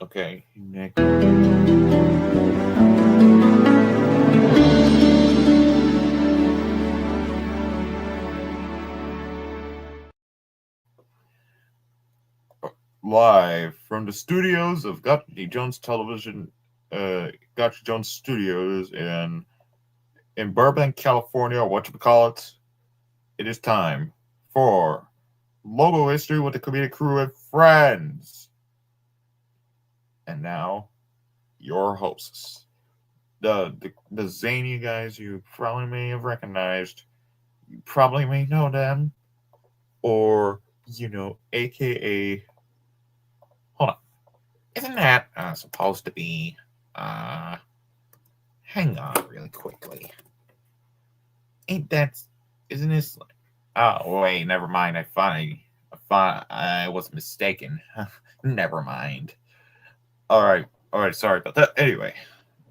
Okay, Nick. Live from the studios of Gotcha Jones Television, Gotcha Jones Studios in Burbank, California, or what you call it. It is time for Logo History with the Comedic Crew and Friends. And now, your hosts, the zany guys you probably may have recognized. You probably may know them, or AKA. Hold on, isn't that supposed to be? Uh, Hang on, really quickly. Ain't that? Isn't this? Oh wait, never mind. I was mistaken. Never mind. All right. Sorry about that. Anyway,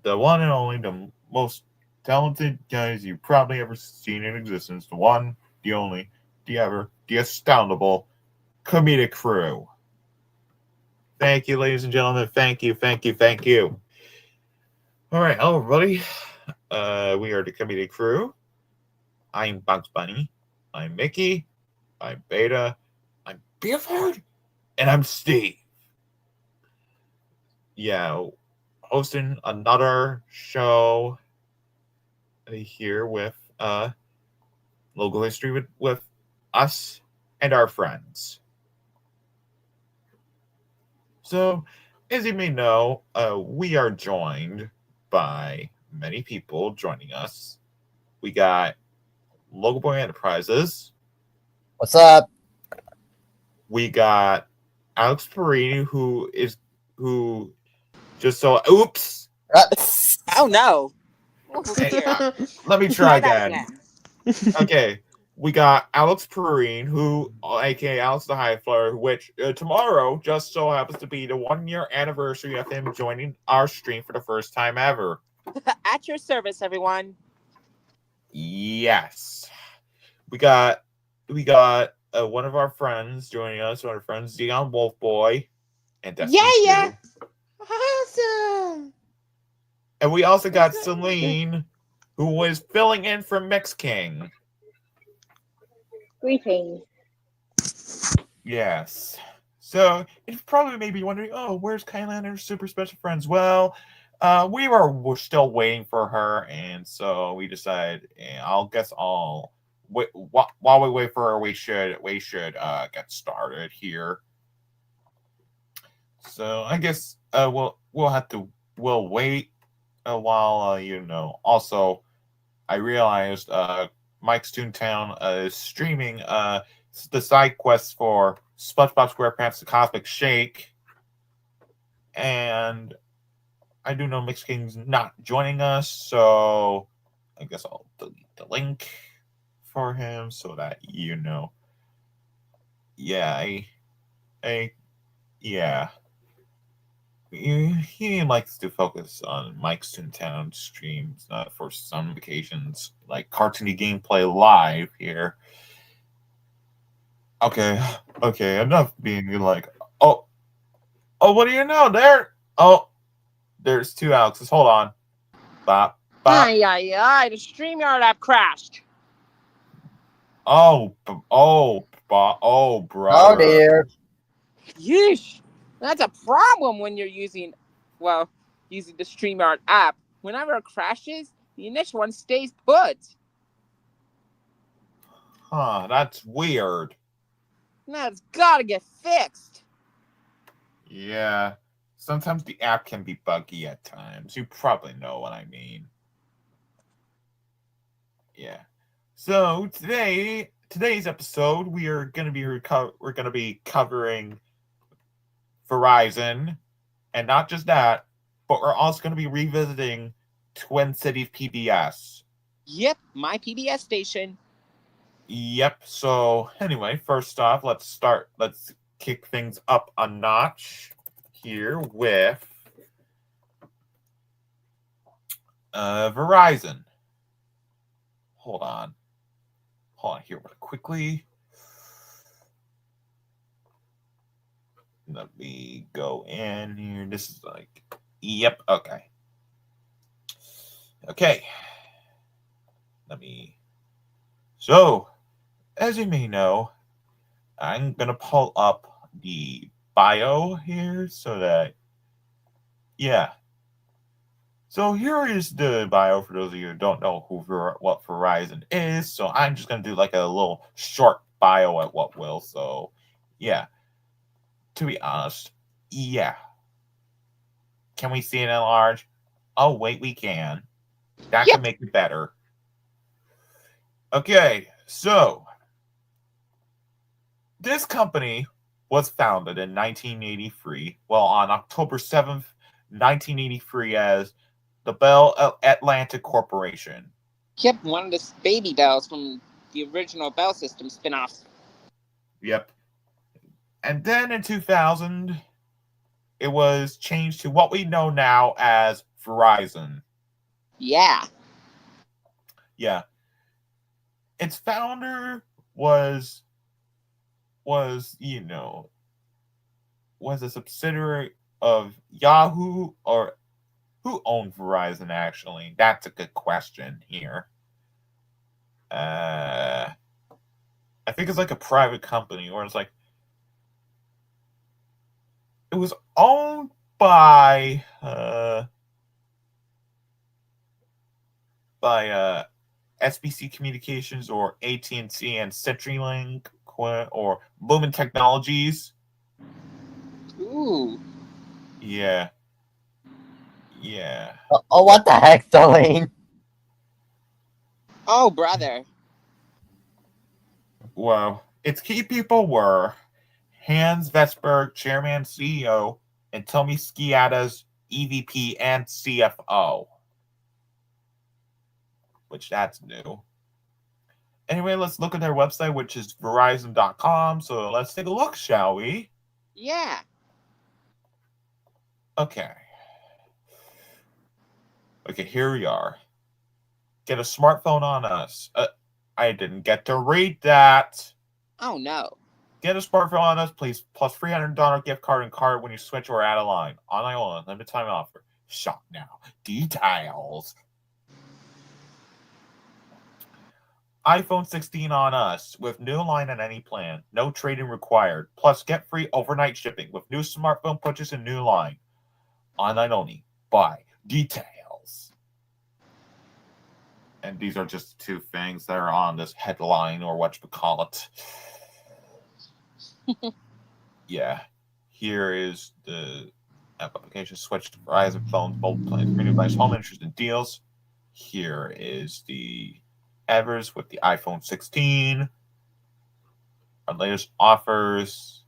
the one and only, the most talented guys you've probably ever seen in existence. The one, the only, the ever, the astoundable Comedic Crew. Thank you, ladies and gentlemen. Thank you, thank you, thank you. All right, hello, everybody. We are the Comedic Crew. I'm Bugs Bunny. I'm Mickey. I'm Beta. I'm Buford. And I'm Steve. Yeah, hosting another show here with local history with us and our friends. So, as you may know, we are joined by many people joining us. We got Local Boy Enterprises. What's up? We got Alex Perini, who just so oops. Oh no. Let me try again. Okay, we got Alex Perrine, who, aka Alex the High Flyer, which tomorrow just so happens to be the 1 year anniversary of him joining our stream for the first time ever. At your service, everyone. Yes, we got one of our friends joining us. One of our friends, Dion Wolf Boy, and yeah. Awesome. And we also got Celine, who was filling in for Mix King. Greetings. Yes. So it's probably maybe wondering, oh, where's Kylander's super special friends? Well, we're still waiting for her, and so we decided, while we wait for her, we should get started here. So I guess we'll wait a while. Also, I realized Mike's Toontown is streaming the side quests for SpongeBob SquarePants: The Cosmic Shake, and I do know Mix King's not joining us, so I guess I'll delete the link for him so that Yeah, yeah. He likes to focus on Mike's Toontown streams for some occasions, like cartoony gameplay live here. Okay, enough being like, oh, what do you know? There's two Alexes. Hold on. Bop, bop. The StreamYard app crashed. Oh, bro. Oh dear. Yeesh. That's a problem when you're using the StreamYard app. Whenever it crashes, the initial one stays put. Huh, that's weird. That's gotta get fixed. Yeah. Sometimes the app can be buggy at times. You probably know what I mean. Yeah. So today's episode, we are going to be covering Verizon, and not just that, but we're also going to be revisiting Twin Cities PBS. Yep, my PBS station. Yep. So anyway, first off, let's kick things up a notch here with Verizon. Hold on here quickly. Let me go in here. This is like, yep, okay. Okay. So, as you may know, I'm going to pull up the bio here so that, yeah. So here is the bio for those of you who don't know what Verizon is. So I'm just going to do like a little short bio at what will. So, yeah. To be honest, yeah. Can we see it enlarged? Oh, wait, we can. That Yep. can make it better. Okay, so this company was founded in 1983. Well, on October 7th, 1983, as the Bell Atlantic Corporation. Yep, one of the baby bells from the original Bell System spin-offs. Yep. And then in 2000, it was changed to what we know now as Verizon. Yeah. Yeah. Its founder was was a subsidiary of Yahoo, or who owned Verizon actually? That's a good question here. I think it's like a private company, or it's like it was owned by SBC Communications, or AT&T and CenturyLink, or Lumen Technologies. Ooh. Yeah. Yeah. Oh, what the heck, Darlene? Oh, brother. Well, its key people were Hans Vestberg, Chairman, CEO, and Tommy Skiadas, EVP and CFO. Which that's new. Anyway, let's look at their website, which is Verizon.com. So let's take a look, shall we? Yeah. Okay. Okay, here we are. Get a smartphone on us. I didn't get to read that. Oh, no. Get a smartphone on us, please. Plus $300 gift card and card when you switch or add a line. Online only. Limited time offer. Shop now. Details. iPhone 16 on us with new line on any plan. No trade-in required. Plus get free overnight shipping with new smartphone purchase and new line. Online only. Buy. Details. And these are just two things that are on this headline, or whatchamacallit. Yeah. Here is the application. Switch to Verizon phones, mobile plans, free device, home interest and deals. Here is the Evers with the iPhone 16. Our latest offers.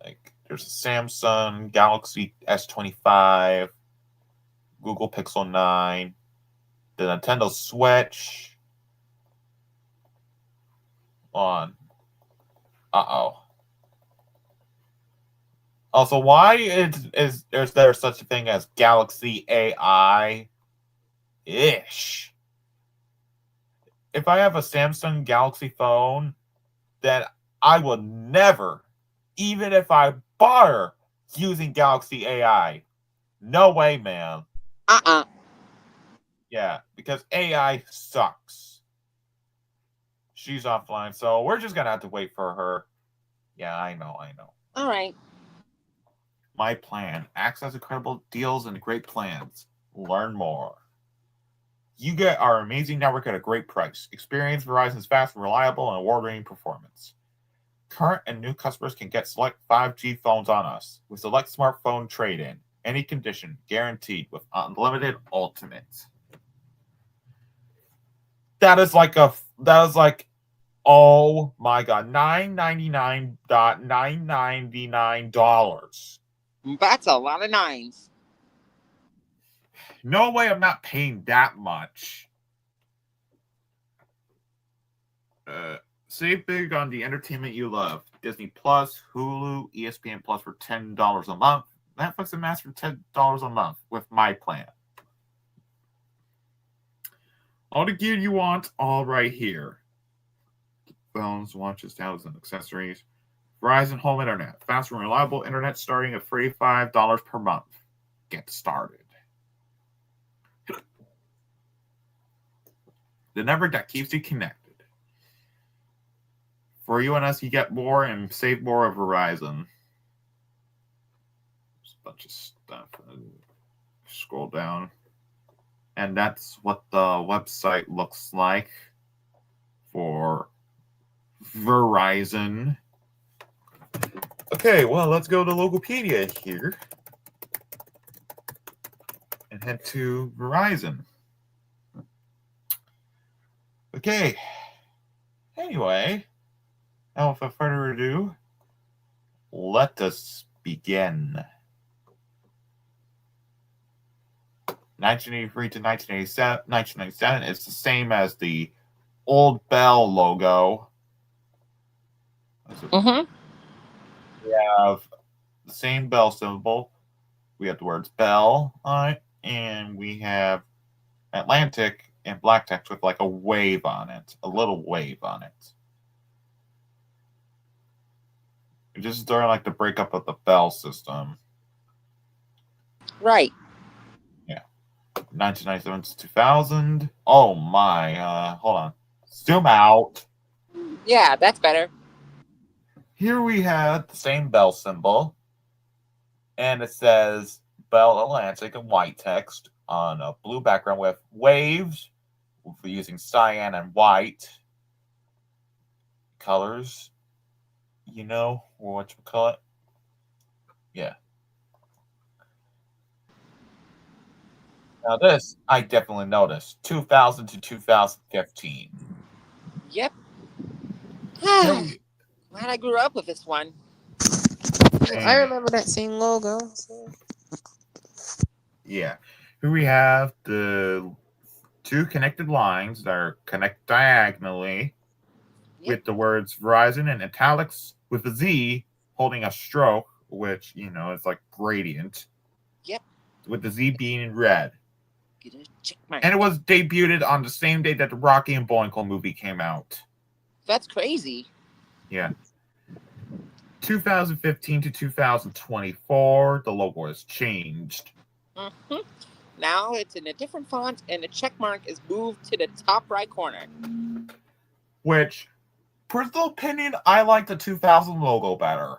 Like there's a Samsung Galaxy S25, Google Pixel 9, the Nintendo Switch. On. Uh-oh. Also, why is there such a thing as Galaxy AI? Ish. If I have a Samsung Galaxy phone, then I will never, even if I bother using Galaxy AI. No way, man. Yeah, because AI sucks. She's offline, so we're just gonna have to wait for her. Yeah, I know. All right. My plan. Access incredible deals and great plans. Learn more. You get our amazing network at a great price. Experience Verizon's fast, reliable, and award-winning performance. Current and new customers can get select 5G phones on us with select smartphone trade-in. Any condition, guaranteed with unlimited ultimate. That is like, oh my god, $999.999. That's a lot of nines. No way I'm not paying that much. Save big on the entertainment you love. Disney Plus, Hulu, ESPN Plus for $10 a month. Netflix and Max for $10 a month with my plan. All the gear you want, all right here. Phones, watches, tablets, and accessories. Verizon Home Internet. Fast and reliable internet starting at $35 per month. Get started. The number that keeps you connected. For you and us, you get more and save more of Verizon. There's a bunch of stuff. Scroll down. And that's what the website looks like for Verizon. Okay, well, let's go to Logopedia here and head to Verizon. Okay. Anyway, now without further ado, let us begin. 1983 to 1997 is the same as the old Bell logo. Mm-hmm. We have the same Bell symbol. We have the words Bell on it, and we have Atlantic in black text with like a wave on it, a little wave on it. This is during like the breakup of the Bell system. Right. 1997 to 2000. Oh my, hold on. Zoom out. Yeah, that's better. Here we have the same Bell symbol, and it says Bell Atlantic in white text on a blue background with waves. We're using cyan and white colors, you know, or what you call it. Yeah. Now this, I definitely noticed. 2000 to 2015. Yep. Here Glad I grew up with this one. I remember that same logo. So. Yeah. Here we have the two connected lines that are connect diagonally with the words Verizon in italics with a Z holding a stroke, which, you know, is like gradient. Yep. With the Z being in red. Get a check mark. And it was debuted on the same day that the Rocky and Bullwinkle movie came out. That's crazy. Yeah. 2015 to 2024, the logo has changed. Mm-hmm. Now it's in a different font, and the check mark is moved to the top right corner. Which, personal opinion, I like the 2000 logo better.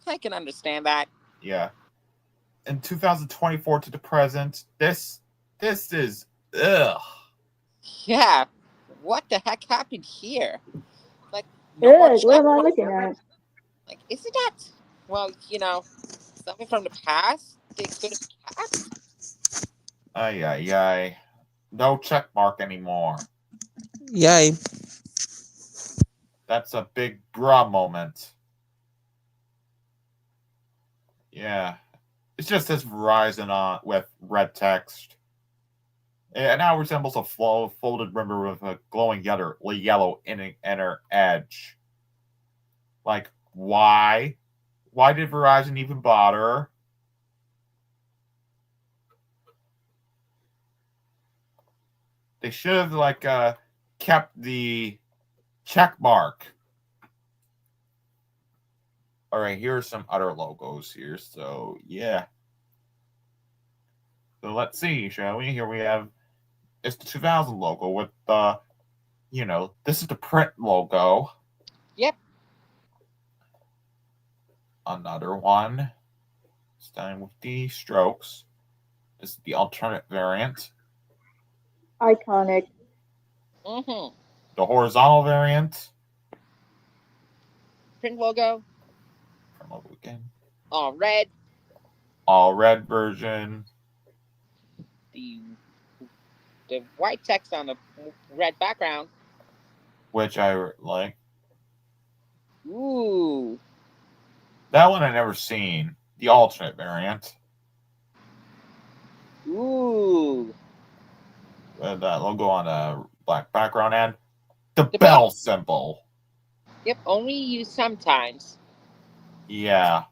I can understand that. Yeah. In 2024 to the present, this is ugh. Yeah. What the heck happened here? Like, no more what am I looking at? Like, isn't that, well, you know, something from the past they could have kept? Ay. No check mark anymore. Yay. That's a big bra moment. Yeah. It's just this Verizon on with red text. It now resembles a folded ribbon with a glowing yellow inner edge. Like, why? Why did Verizon even bother? They should have, like, kept the check mark. All right, here are some other logos here. So, yeah. So, let's see, shall we? Here we have, it's the 2000 logo with the, you know, this is the print logo. Yep. Another one. Starting with the strokes. This is the alternate variant. Iconic. Mm-hmm. The horizontal variant. Print logo. Print logo again. All red. All red version. The white text on the red background. Which I like. Ooh. That one I never seen. The alternate variant. Ooh. With that logo on a black background and the bell symbol. Yep, only used sometimes. Yeah.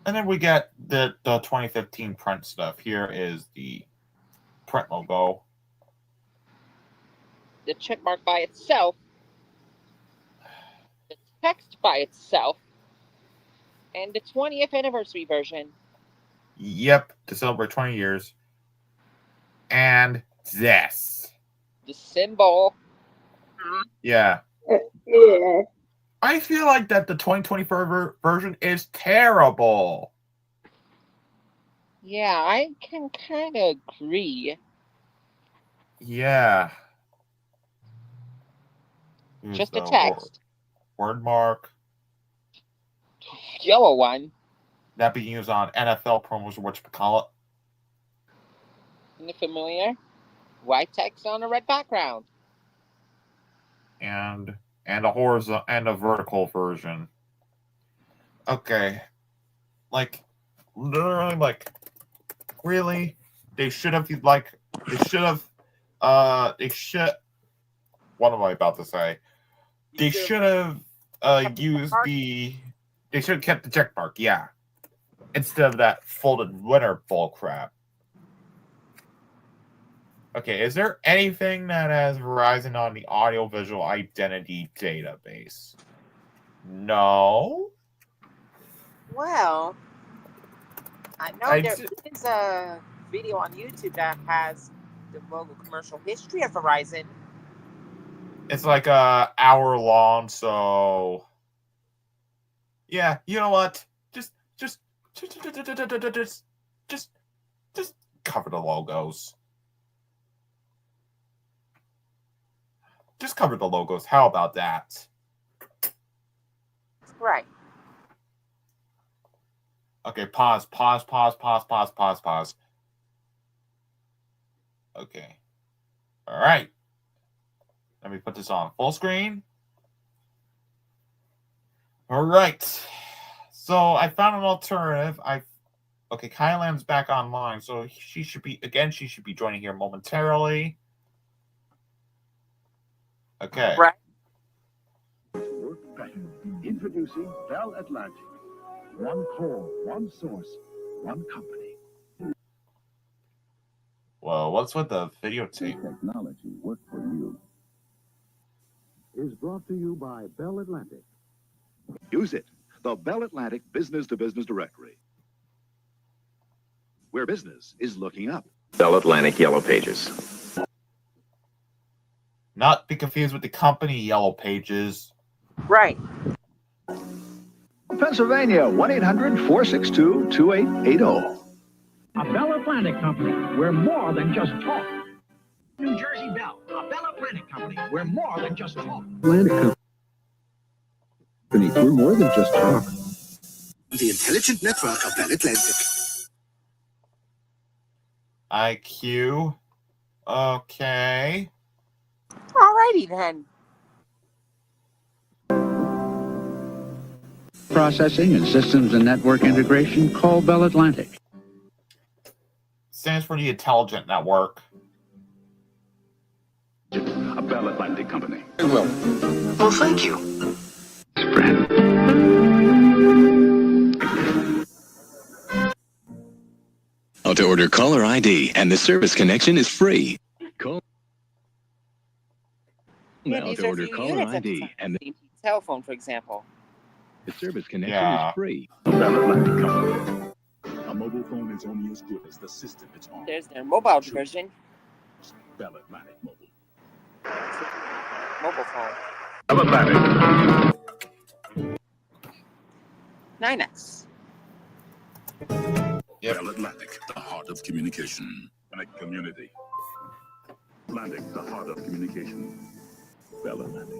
And then we get the 2015 print stuff. Here is the print logo. The check mark by itself text by itself, and the 20th anniversary version. Yep, to celebrate 20 years. And this. The symbol. Yeah. Yeah. I feel like that the 2024 version is terrible. Yeah, I can kind of agree. Yeah. Here's Just a the text. word mark. Yellow one. That being used on NFL promos or whatchamacallit. And the familiar white text on a red background. And a horizontal and a vertical version. Okay. Like, literally, like, really? They should have, what am I about to say? They should have used they should have kept the check mark, yeah. Instead of that folded winner bull crap. Okay, is there anything that has Verizon on the audiovisual identity database? No. Well, I know there is a video on YouTube that has the logo commercial history of Verizon. It's like a hour long, so yeah, you know what? Just cover the logos. Just cover the logos. How about that? Right. Okay, pause. Okay. All right. Let me put this on full screen. All right. So I found an alternative. Okay, Kylan's back online, so she should be joining here momentarily. Okay. Right. Introducing Bell Atlantic. One call, one source, one company. Well, what's with the videotape? Technology work for you. Is brought to you by Bell Atlantic. Use it. The Bell Atlantic Business to Business Directory. Where business is looking up. Bell Atlantic Yellow Pages. Not be confused with the company Yellow Pages. Right. Pennsylvania, 1-800-462-2880. A Bell Atlantic company, we're more than just talk. New Jersey Bell, a Bell Atlantic company, we're more than just talk. Atlantic company, we're more than just talk. The intelligent network of Bell Atlantic. IQ. Okay. Alrighty then. Processing and systems and network integration, call Bell Atlantic. Stands for the Intelligent Network. A Bell Atlantic company. Well, thank you. Friend. How to order caller ID, and the service connection is free. Call now these to are order few caller units at ID, the time. and Cell phone, for example. the service connection Yeah. is free. A Bell Atlantic company. A mobile phone is only as good as the system it's on. There's their mobile version. Bell Atlantic Mobile. Mobile phone. Bell Atlantic. 9X. Yep. Bell Atlantic, the heart of communication. Atlantic community. Atlantic, the heart of communication. Bell Atlantic.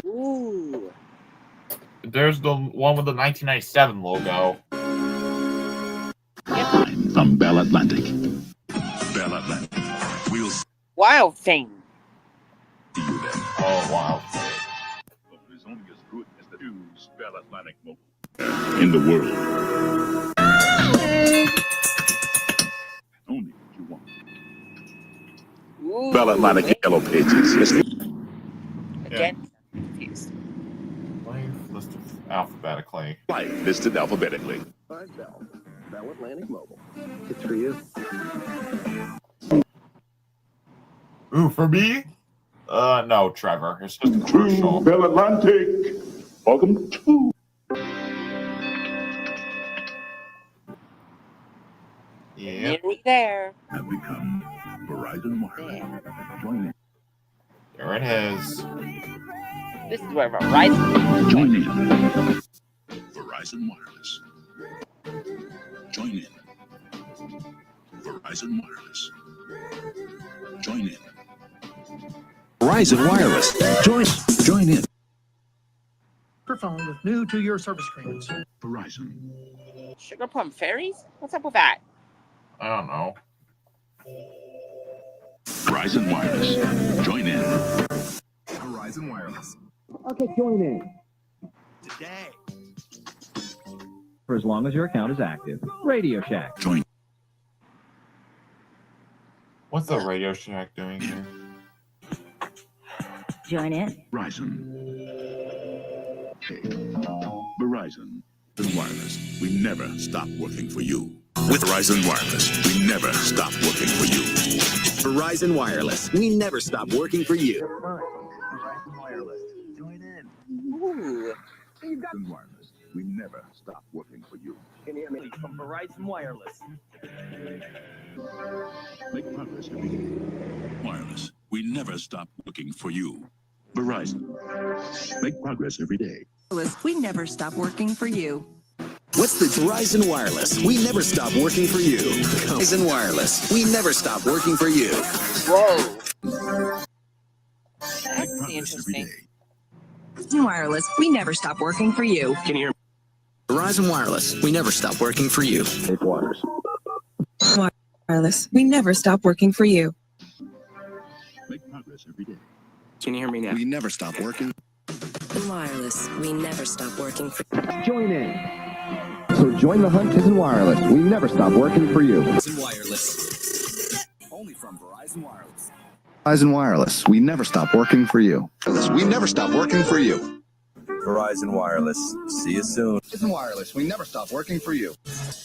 Ooh. There's the one with the 1997 logo. From Bell Atlantic. Bell Atlantic. We'll see Wild thing. you then. Oh, wow. Phone is only as good as the news Bell Atlantic Mobile. In the world. Only what you want. Ooh. Bell Atlantic wait. Yellow Pages. Again, confused. Life listed alphabetically. Life listed alphabetically. Bell Atlantic Mobile. It's for you. Ooh, for me? No, Trevor. It's just a commercial. Bell Atlantic. Welcome to. Yep. Nearly there. Have become Verizon Wireless. Join in. There it is. This is where Verizon. Join in. Verizon Wireless. Join in. Verizon Wireless. Join in. Verizon Wireless. Join in. Phone with new 2-year service agreements. Verizon. Sugar Plum Fairies? What's up with that? I don't know. Verizon Wireless. Join in. Verizon Wireless. Okay, join in. Today. For as long as your account is active. Radio Shack. Join. What's the Radio Shack doing here? Join in. Verizon. Hey. Verizon. Wireless. We never stop working for you. With Verizon Wireless, we never stop working for you. Verizon Wireless. We never stop working for you. Verizon Wireless. Join in. Ooh. Verizon Wireless. We never stop working for you. Can you hear me? From Verizon Wireless. Make progress every day. Wireless. We never stop working for you. Verizon. Make progress every day. We never stop working for you. What's the Verizon Wireless? We never stop working for you. Verizon Wireless. We never stop working for you. Whoa. Make That's progress every interesting. day. Verizon Wireless. We never stop working for you. Can you hear me? Verizon Wireless. We never stop working for you. Take waters. Wireless. We never stop working for you. Make progress every day. Can you hear me now? We never stop working. Wireless. We never stop working for Join in. So join the hunt in wireless. We never stop working for you. Verizon Wireless. Only from Verizon Wireless. Verizon Wireless. We never stop working for you. We never stop working for you. Verizon Wireless. See you soon. Verizon Wireless. We never stop working for you.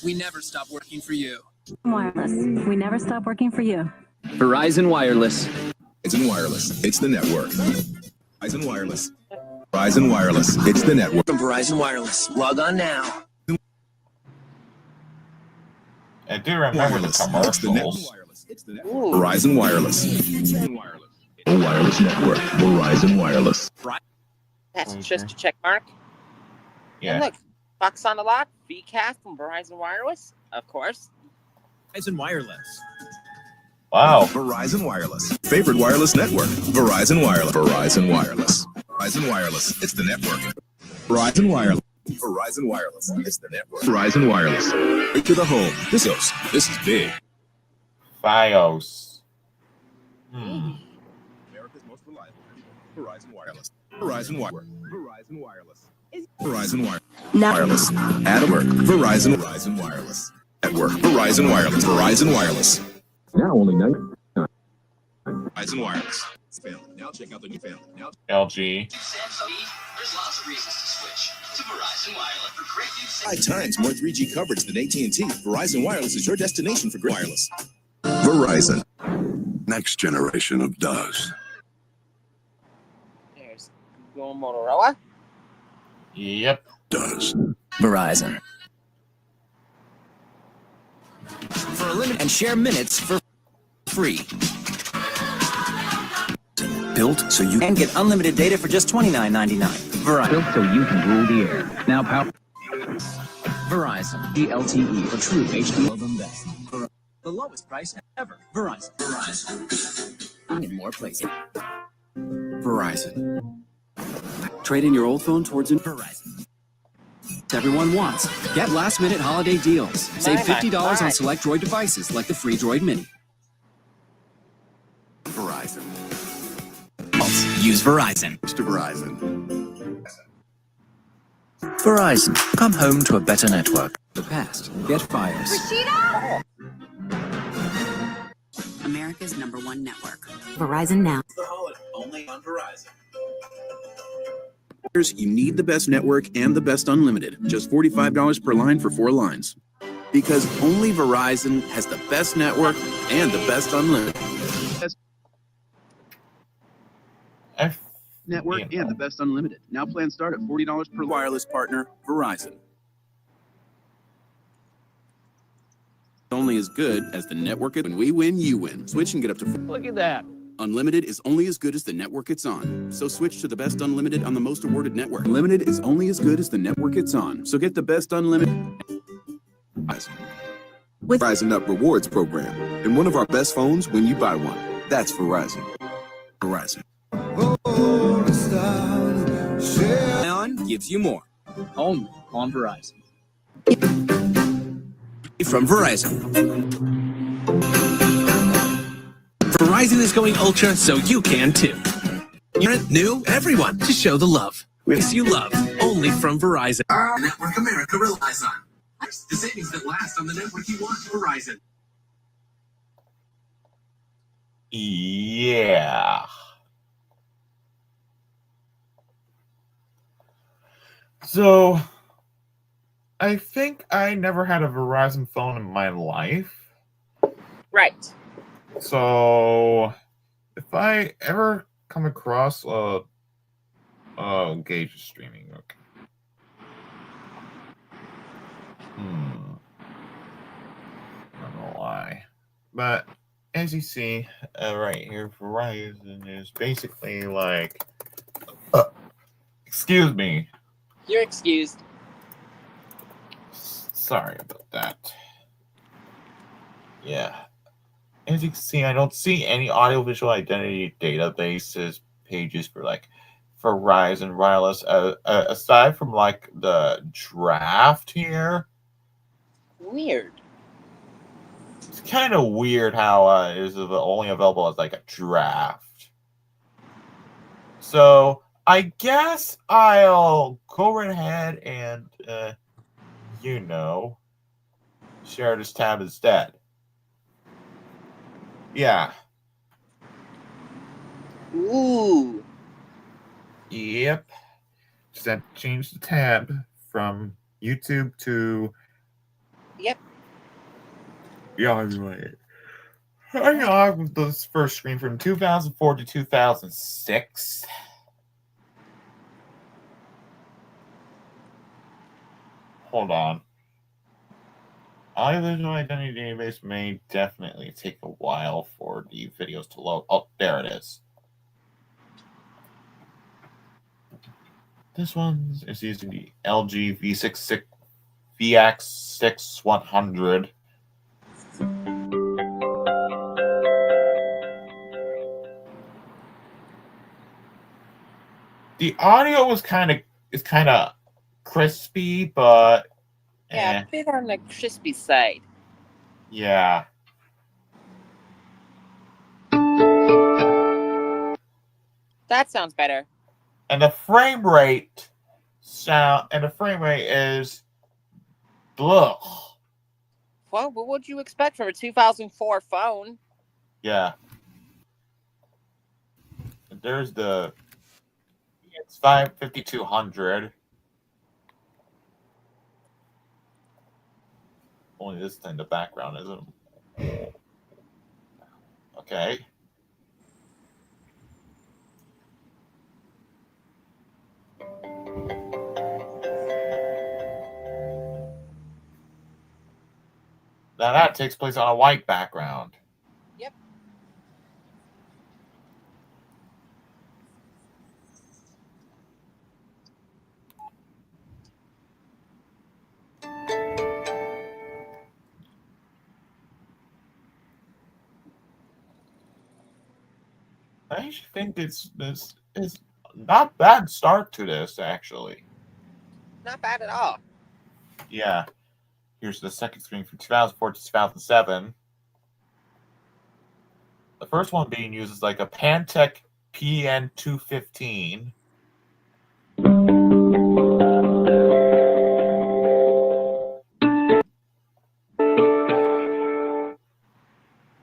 We never stop working for you. Wireless. We never stop working for you. Verizon Wireless. Verizon Wireless. It's the network. Verizon Wireless. Verizon Wireless. It's the network. From Verizon Wireless. Log on now. I do remember the It's the network. commercials. It's the network. Verizon Wireless. Wireless. The wireless network. Verizon Wireless. That's just a check mark. Yeah. And look, Fox on the Lot, VCast from Verizon Wireless, of course. Verizon Wireless. Wow. Verizon Wireless. Favorite wireless network. Verizon Wireless. Verizon Wireless. Verizon Wireless. It's the network. Verizon Wireless. Verizon Wireless. It's the network. Verizon Wireless. Right to the home. This is big. Fios. America's most reliable. Verizon Wireless. Verizon Wireless. Verizon Wireless. Verizon Wireless. At work. Verizon Wireless. At work. Verizon Wireless. Verizon Wireless. Now only 9. Verizon Wireless. Family. Now check out the new family. Now LG. There's lots of reasons to switch to Verizon Wireless for great new 5 times more 3G coverage than AT&T. Verizon Wireless is your destination for great wireless. Verizon. Next generation of does. There's Google Motorola. Yep. Does. Verizon. For a limit and share minutes for free. Built so you can get unlimited data for just $29.99. Verizon. Built so you can rule the air. Now power. Verizon. DLTE for true HD. Them best. The lowest price ever. Verizon. Verizon. In more places. Verizon. Trade in your old phone towards Verizon. Everyone wants. Get last-minute holiday deals. Save $50 on select Droid devices like the free Droid Mini. Verizon. Use Verizon. To Verizon. Verizon. Come home to a better network. The past. Get Fios. America's #1 network. Verizon now. The holiday. Only on Verizon. You need the best network and the best unlimited. Just $45 per line for 4 lines. Because only Verizon has the best network and the best unlimited. network and the best unlimited. Now plans start at $40 per wireless partner, Verizon. Only as good as the network. When we win, you win. Switch and get up to. Look at that. Unlimited is only as good as the network it's on. So switch to the best unlimited on the most awarded network. Unlimited is only as good as the network it's on. So get the best unlimited. With Verizon Up Rewards program, and one of our best phones when you buy one. That's Verizon. Verizon. On gives you more. Only on Verizon. From Verizon. Verizon is going ultra, so you can too. You're new, everyone, to show the love. With you love, only from Verizon. Network America relies on. The savings that last on the network you want, Verizon. Yeah. So, I think I never had a Verizon phone in my life. Right. So, if I ever come across Gauge is streaming, okay. I don't know why. But as you see right here, Verizon is basically like excuse me. You're excused. Sorry about that. Yeah. As you can see, I don't see any audiovisual identity databases pages for like Verizon Wireless aside from like the draft here. Weird. It's kind of weird how it is only available as like a draft. So I guess I'll go right ahead and share this tab instead. Yeah. Ooh. Yep. Just have to change the tab from YouTube to. Yep. Yeah, anyway. I have this first screen from 2004 to 2006. Hold on. Audiovisual identity database may definitely take a while for the videos to load. Oh, there it is. This one is using the LG VX6100. The audio was kind of crispy, but yeah, a bit on the crispy side. Yeah. That sounds better. And the frame rate is blah. Well, what would you expect from a 2004 phone? Yeah. And there's it's 5200. Only this thing, the background isn't. Okay. Now that takes place on a white background. Yep. I actually think this is not bad start to this, actually. Not bad at all. Yeah. Here's the second screen from 2004 to 2007. The first one being used is like a Pantech PN215.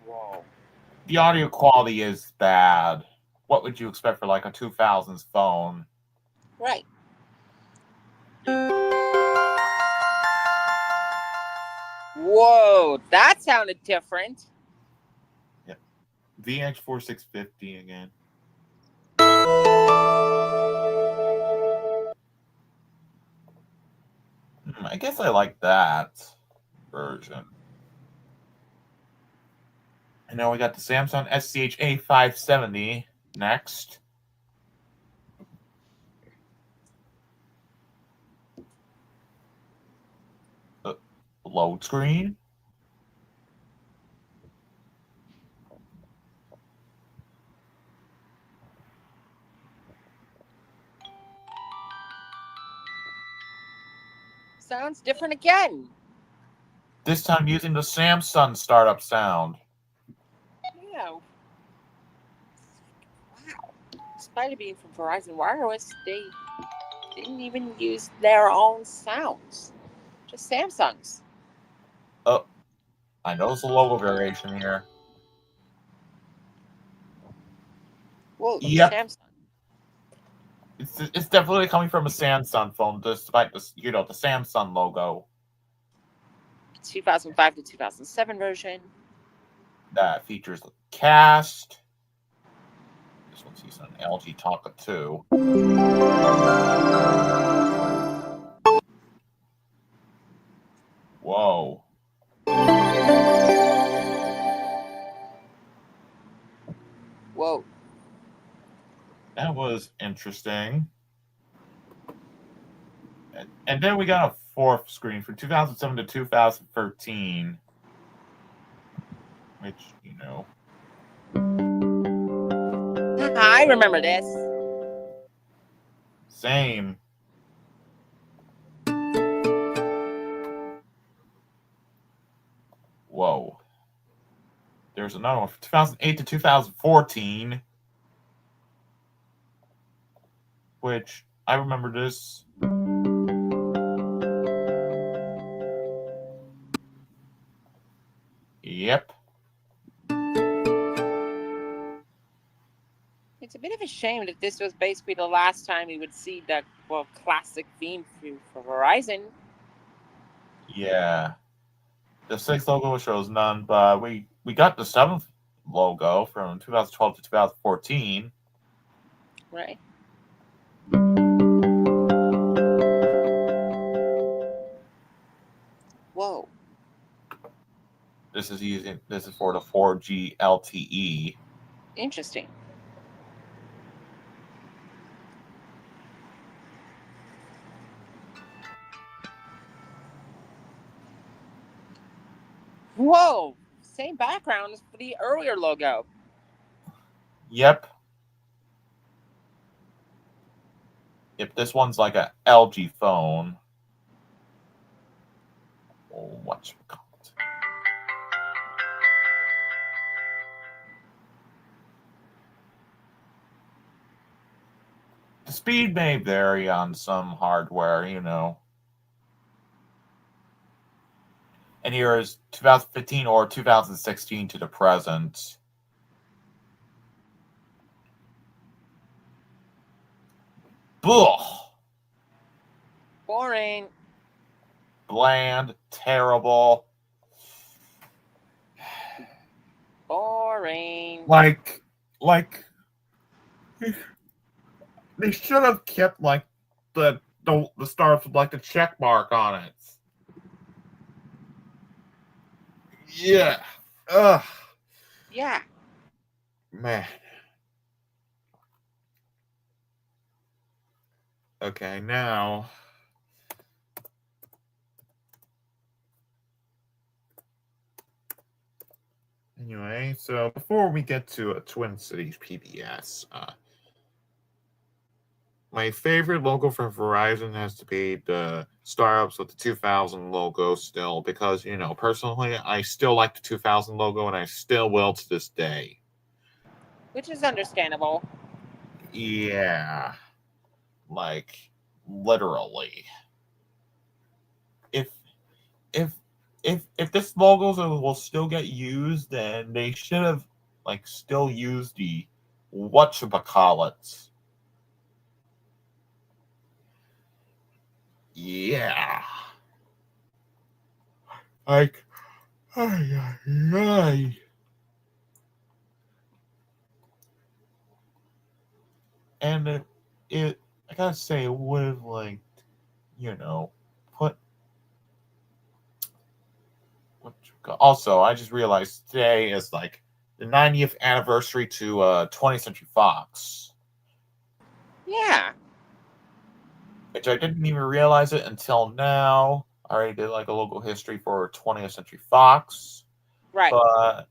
Whoa. The audio quality is bad. What would you expect for like a 2000s phone? Right. Whoa, that sounded different. Yep. VX4650 again. I guess I like that version. And now we got the Samsung SCH A570 next. Load screen. Sounds different again. This time using the Samsung startup sound. Yeah. Wow. Despite it being from Verizon Wireless, they didn't even use their own sounds. Just Samsung's. Oh, I noticed a logo variation here. Whoa, Yep. Samsung. It's definitely coming from a Samsung phone, despite the the Samsung logo. 2005 to 2007 version. That features the cast. This one's using an LG Tonka 2. Whoa. Whoa. That was interesting. And then we got a fourth screen from 2007 to 2013. Which, I remember this. Same. Whoa. There's another one from 2008 to 2014. Which, I remember this. Yep. It's a bit of a shame that this was basically the last time we would see the classic theme for Verizon. Yeah. The 6th logo shows none, but we got the 7th logo from 2012 to 2014. Right. Whoa. This is for the 4G LTE. Interesting. Whoa. Same background as for the earlier logo. Yep. Yep, this one's like a LG phone. Oh, whatchamacallit. The speed may vary on some hardware, And here is 2015 or 2016 to the present. Ugh. Boring. Bland. Terrible. Boring. Like they should have kept the stars with the check mark on it. Yeah. Ugh. Yeah. Man. Okay, now. Anyway, so before we get to a Twin Cities PBS, my favorite logo from Verizon has to be the startups with the 2000 logo still, because, personally, I still like the 2000 logo and I still will to this day. Which is understandable. Yeah. Literally. If this logo will still get used, then they should have still used the whatchamacallit. Yeah. Ay. And I gotta say, it would have put Also, I just realized today is like the 90th anniversary to 20th Century Fox. Yeah. Which I didn't even realize it until now. I already did like a local history for 20th Century Fox. Right. But,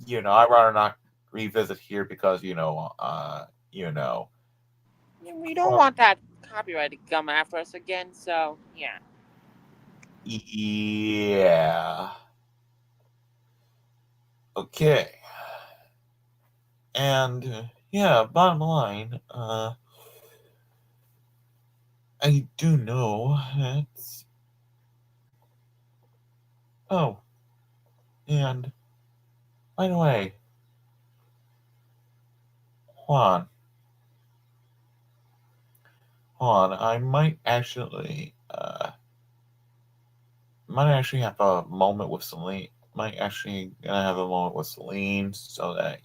I'd rather not revisit here because, We don't want that copyright to come after us again, so yeah. Yeah. Okay. And, bottom line, I do know that. Oh. And, by the way, Juan, I might actually have a moment with Celine. Might actually gonna have a moment with Celine so that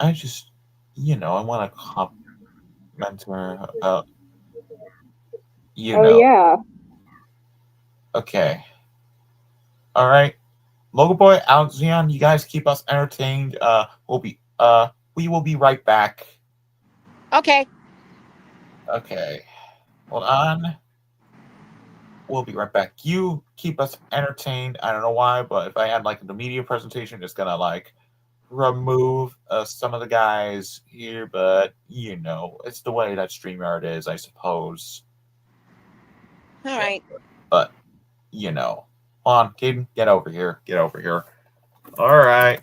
I just I want to compliment her about Oh yeah. Okay. All right. Local Boy, Alexion, you guys keep us entertained. We will be right back. Okay. Okay. Hold on. We'll be right back. You keep us entertained. I don't know why, but if I had like the media presentation, it's gonna like remove some of the guys here, but it's the way that StreamYard is, I suppose. All right. But Hold on, Caden, get over here. Get over here. All right.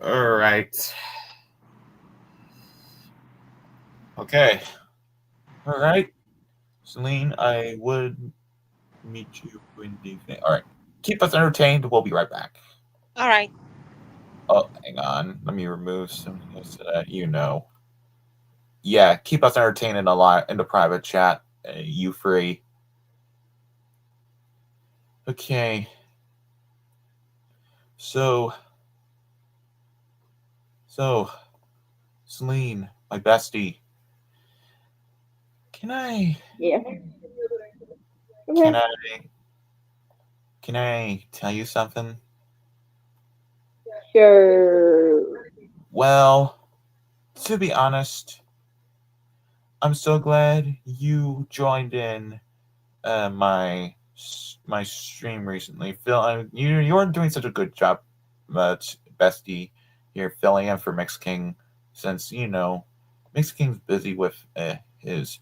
All right. Okay. All right. Celine, I would meet you in the evening. All right. Keep us entertained. We'll be right back. All right. Oh, hang on. Let me remove some so that Yeah, keep us entertained in the private chat. You free. Okay. So, Celine, my bestie, can I Yeah. can I tell you something? Sure. Well, to be honest, I'm so glad you joined in my stream recently. Phil, you're doing such a good job, bestie, here filling in for Mix King, since Mix King's busy with his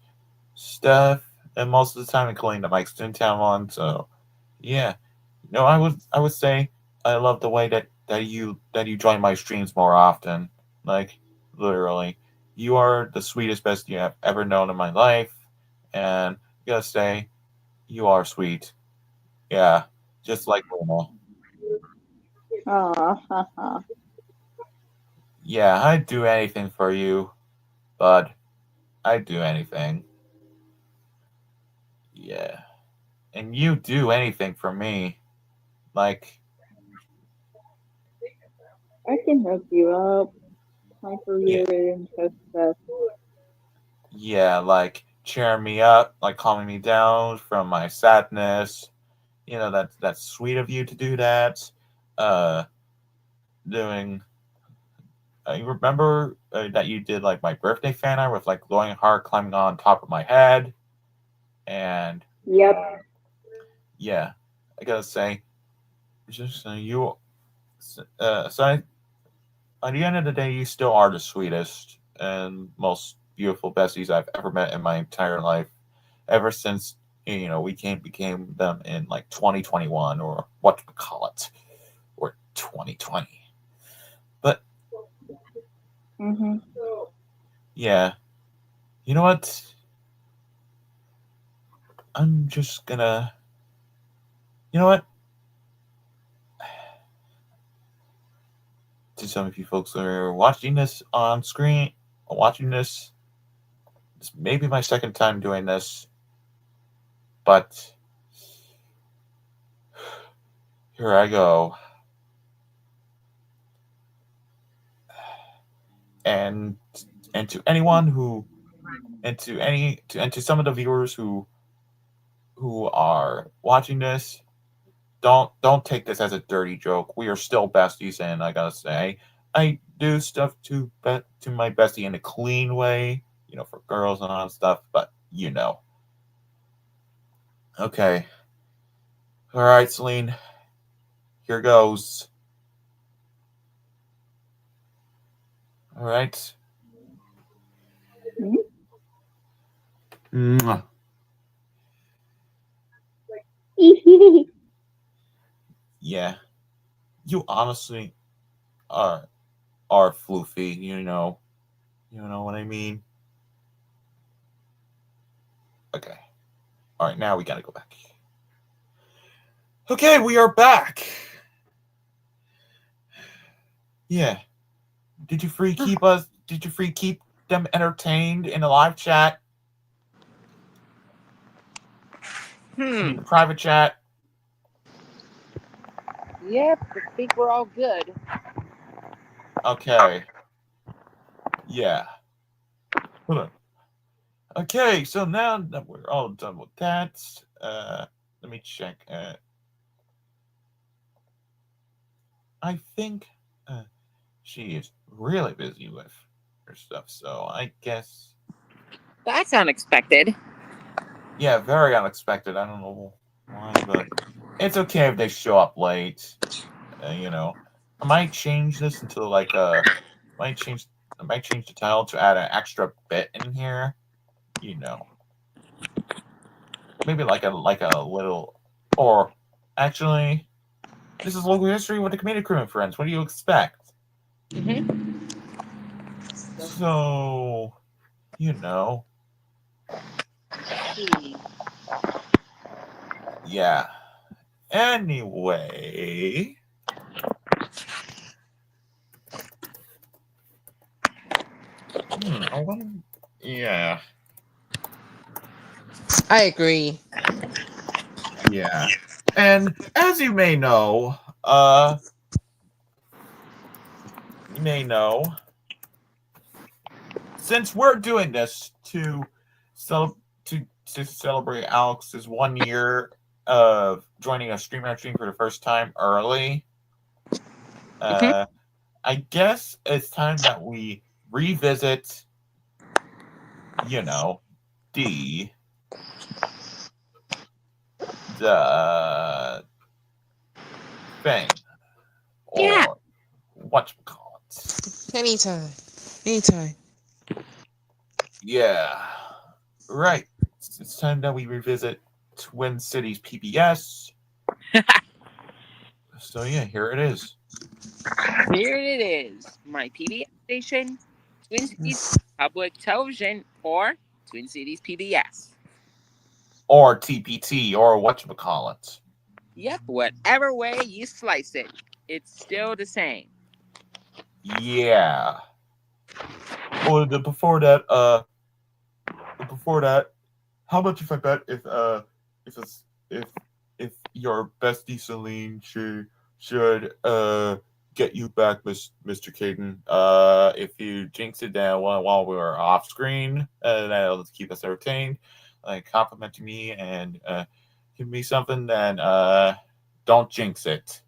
stuff, and most of the time including the Mike Toontown one. So yeah, I would say I love the way that you join my streams more often. Like literally, you are the sweetest bestie I've ever known in my life, and I gotta say you are sweet. Yeah, just like Luna. Aw. Yeah, I'd do anything for you, bud. I'd do anything. Yeah. And you do anything for me. Like, I can hook you up. My yeah, career and stuff. like cheering me up, like calming me down from my sadness. That's sweet of you to do that. Uh, doing. You remember that you did like my birthday fan art with like glowing heart climbing on top of my head, and Yep. yeah, I gotta say, just you. So at the end of the day, you still are the sweetest and most beautiful besties I've ever met in my entire life. Ever since we became them in like 2021 or what we call it, or 2020. But yeah, you know what? I'm just gonna. You know what? To some of you folks that are watching this on screen, watching this maybe my second time doing this, but here I go. And to anyone who and to some of the viewers who who are watching this, don't take this as a dirty joke. We are still besties, and I gotta say, I do stuff to my bestie in a clean way, for girls and all that stuff. But okay, all right, Celine, here goes. All right. Mwah. Yeah, you honestly are floofy. You know what I mean. Okay. All right, now we gotta go back. Okay, we are back. Yeah. Did you free keep them entertained in the live chat? I mean, the private chat. Yep, I think we're all good. Okay. Yeah. Hold on. Okay, so now that we're all done with that, let me check. I think she is really busy with her stuff, so I guess. That's unexpected. Yeah, very unexpected. I don't know why, but it's okay if they show up late. I might change this into I might change the title to add an extra bit in here. Maybe like a little, or actually, this is local history with the Comedic crew and friends. What do you expect? So, yeah. Anyway. Yeah. I agree. Yeah. And as you may know, since we're doing this to celebrate Alex's 1 year of joining a stream for the first time early, I guess it's time that we revisit, the thing, or whatchamacallit. Anytime. Yeah, right. It's time that we revisit Twin Cities PBS. So yeah, here it is. Here it is. My PBS station, Twin Cities Public Television, or Twin Cities PBS. Or TPT, or whatchamacallit. Yep, whatever way you slice it, it's still the same. Yeah. Or before that, how much if I bet if your bestie Celine should get you back, Mr. Caden. If you jinx it down while we were off screen, that'll keep us entertained. Like complimenting me and give me something, then don't jinx it.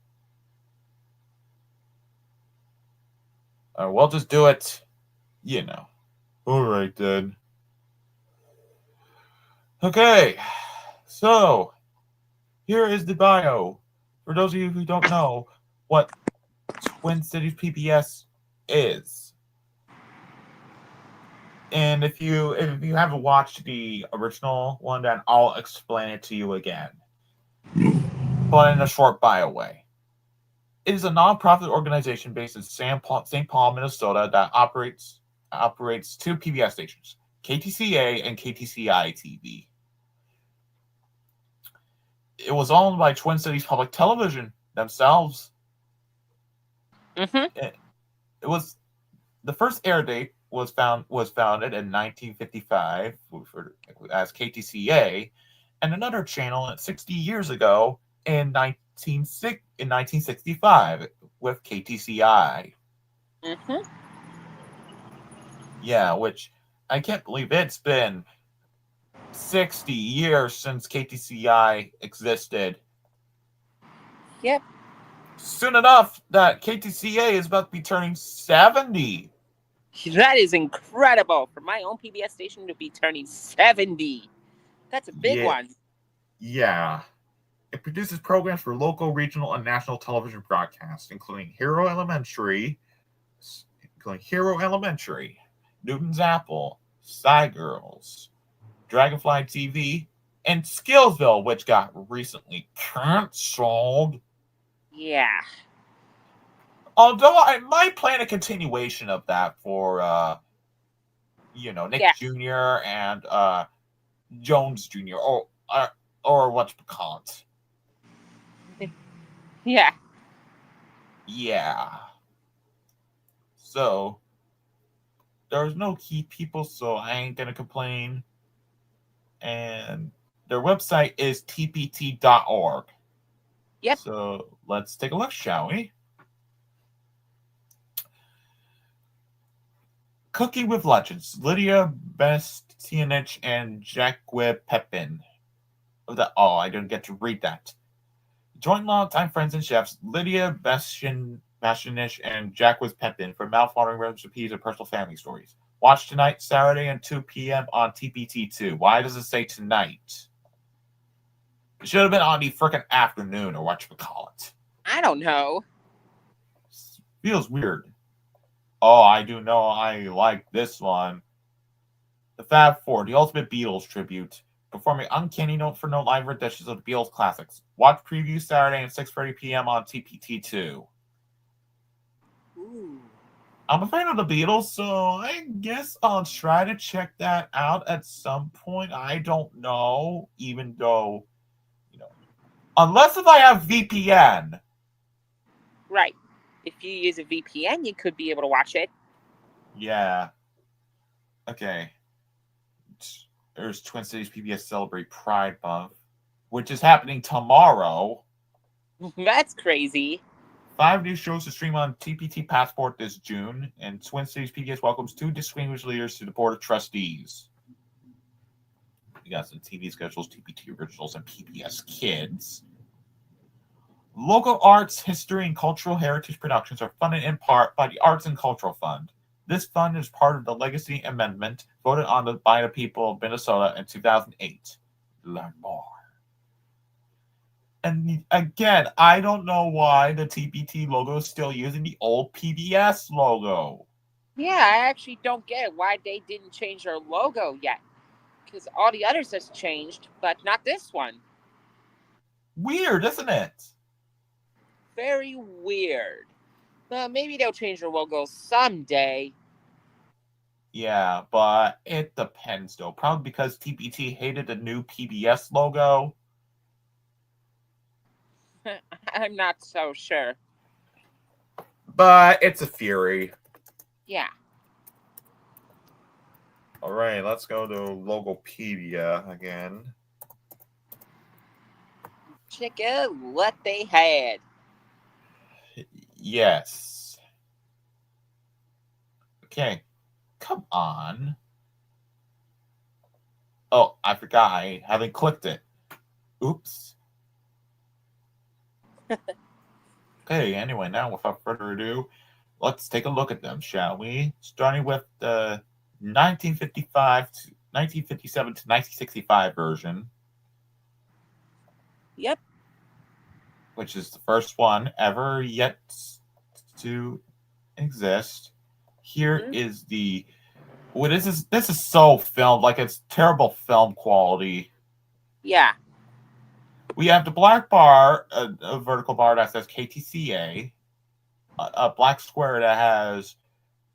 We'll just do it, All right then. Okay, so here is the bio. For those of you who don't know what Twin Cities PBS is, and if you haven't watched the original one, then I'll explain it to you again, but in a short bio way. It is a nonprofit organization based in St. Paul, Minnesota, that operates two PBS stations, KTCA and KTCI TV. It was owned by Twin Cities Public Television themselves. It was the first air date was founded in 1955 as KTCA, and another channel 60 years ago in 1965 with KTCI. Yeah, which I can't believe it's been 60 years since KTCI existed. Yep. Soon enough, that KTCA is about to be turning 70. That is incredible for my own PBS station to be turning 70. That's a big one. Yeah. It produces programs for local, regional, and national television broadcasts, including Hero Elementary, Newton's Apple, Psy Girls, Dragonfly TV, and Skillsville, which got recently canceled. Yeah. Although I might plan a continuation of that for, Nick Jr. and Jones Jr. or whatchamacallit. Yeah. Yeah. So, there's no key people, so I ain't gonna complain. And their website is tpt.org. Yep. So, let's take a look, shall we? Cooking with Legends, Lydia Bastianich and Jacques Pepin. I didn't get to read that. Join longtime friends and chefs Lydia Bastianich and Jacques Pepin for mouth-watering recipes and personal family stories. Watch tonight, Saturday, at 2 p.m. on TPT2. Why does it say tonight? It should have been on the frickin' afternoon, or whatchamacallit. I don't know. Feels weird. Oh, I do know I like this one. The Fab Four, the Ultimate Beatles tribute, performing uncanny note-for-note live renditions of the Beatles classics. Watch preview Saturday at 6:30 p.m. on TPT2. Ooh. I'm a fan of the Beatles, so I guess I'll try to check that out at some point. I don't know, even though, unless if I have VPN. Right. If you use a VPN, you could be able to watch it. Yeah. Okay. There's Twin Cities PBS Celebrate Pride Month, which is happening tomorrow. That's crazy. 5 new shows to stream on TPT Passport this June, and Twin Cities PBS welcomes 2 distinguished leaders to the Board of Trustees. We got some TV schedules, TPT Originals, and PBS Kids. Local arts, history, and cultural heritage productions are funded in part by the Arts and Cultural Fund. This fund is part of the Legacy Amendment voted on by the people of Minnesota in 2008. Learn more. And again, I don't know why the TPT logo is still using the old PBS logo. Yeah, I actually don't get why they didn't change their logo yet. Because all the others has changed, but not this one. Weird, isn't it? Very weird. Maybe they'll change their logo someday. Yeah, but it depends, though. Probably because TPT hated the new PBS logo. I'm not so sure. But it's a theory. Yeah. All right, let's go to Logopedia again. Check out what they had. Yes. Okay. Come on. Oh, I forgot. I haven't clicked it. Oops. Okay, anyway, now without further ado, let's take a look at them, shall we? Starting with the 1957 to 1965 version. Yep. Which is the first one ever yet to exist. Here is the... Well, this is so filmed, like it's terrible film quality. Yeah. We have the black bar, a vertical bar that says KTCA, a black square that has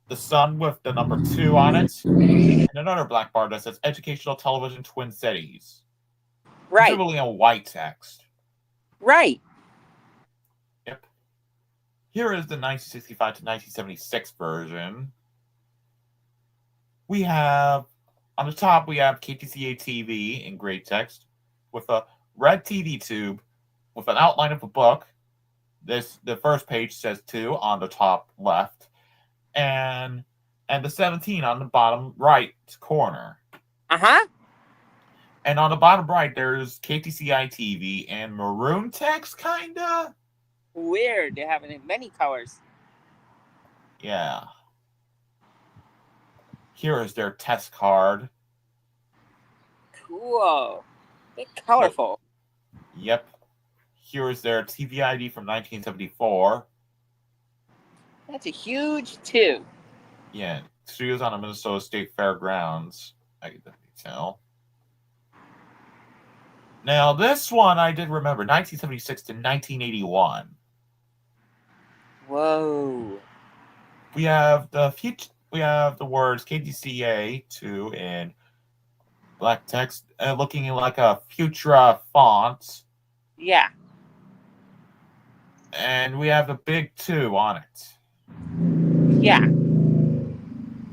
the sun with the number 2 on it, and another black bar that says Educational Television Twin Cities. Right. Presumably in white text. Right. Yep. Here is the 1965 to 1976 version. We have, on the top, we have KTCA TV in gray text with a red TV tube with an outline of a book. The first page says 2 on the top left, and the 17 on the bottom right corner. Uh-huh. And on the bottom right, there's KTCI TV and maroon text, kinda. Weird. They have it in many colors. Yeah. Here is their test card. Cool. Bit colorful. Yep. Here is their TV ID from 1974. That's a huge 2. Yeah. Studios on the Minnesota State Fairgrounds. I can definitely tell. Now, this one I did remember, 1976 to 1981. Whoa. We have the words KDCA 2 in black text, looking like a Futura font. Yeah. And we have a big 2 on it. Yeah.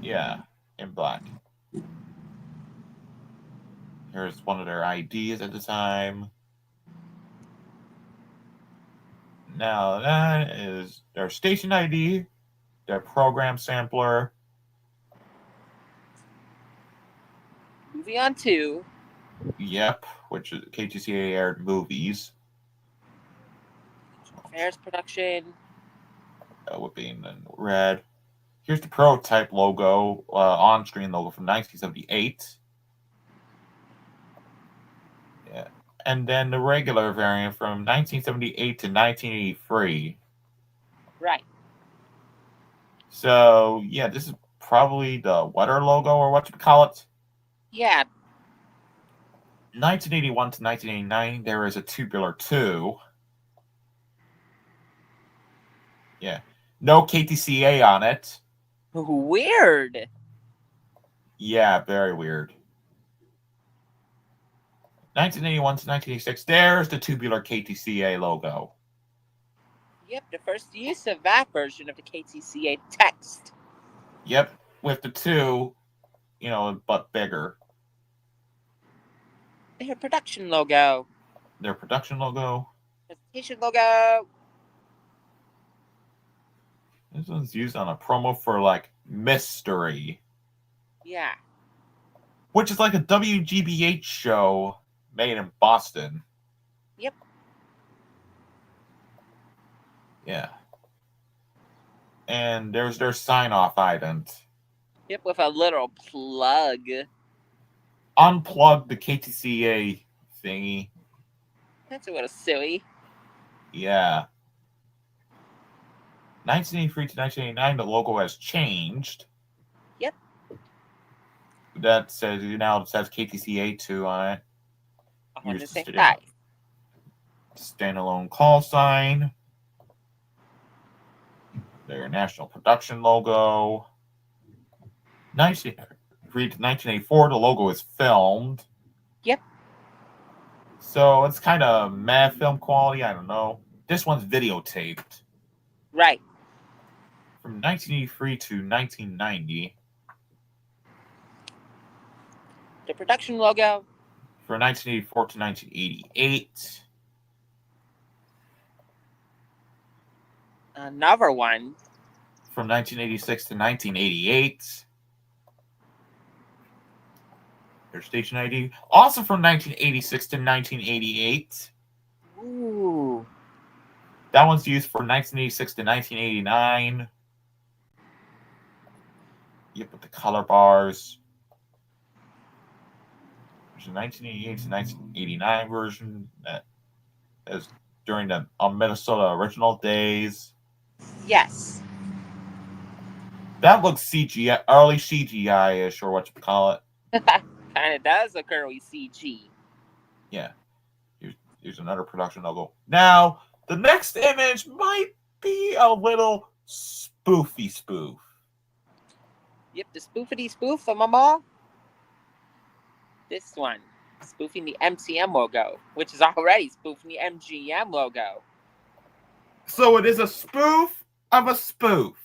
Yeah, in black. Here's one of their IDs at the time. Now that is their station ID, their program sampler. Movie on 2. Yep, which is KTCA aired movies. Affairs production. Would be in red. Here's the prototype logo, on-screen logo from 1978. Yeah. And then the regular variant from 1978 to 1983. Right. So, yeah, this is probably the weather logo, or what you call it. Yeah. 1981 to 1989, there is a tubular 2. Yeah. No KTCA on it. Weird. Yeah, very weird. 1981 to 1986, there's the tubular KTCA logo. Yep, the first use of that version of the KTCA text. Yep, with the 2, but bigger. Their production logo. Their production logo. Presentation logo. This one's used on a promo for, like, Mystery. Yeah. Which is like a WGBH show made in Boston. Yep. Yeah. And there's their sign-off ident. Yep, with a little plug. Unplug the KTCA thingy. That's a little silly. Yeah. 1983 to 1989, the logo has changed. Yep. That says now it says KTCA 2 on it. On the same side. Standalone call sign. Their national production logo. 1983 to 1984, the logo is filmed. Yep. So it's kind of mad film quality. I don't know. This one's videotaped. Right. From 1983 to 1990. The production logo. From 1984 to 1988. Another one. From 1986 to 1988. Their station ID. Also from 1986 to 1988. Ooh. That one's used from 1986 to 1989. Yep, with the color bars. There's a 1988 to 1989 version that is during the Minnesota original days. Yes. That looks CGI, early CGI-ish, or what you call it. Kind of does look early CG. Yeah. Here's another production logo. Now, the next image might be a little spoofy spoof. Yep, the spoofity spoof from my mom. This one, spoofing the MCM logo, which is already spoofing the MGM logo. So it is a spoof of a spoof.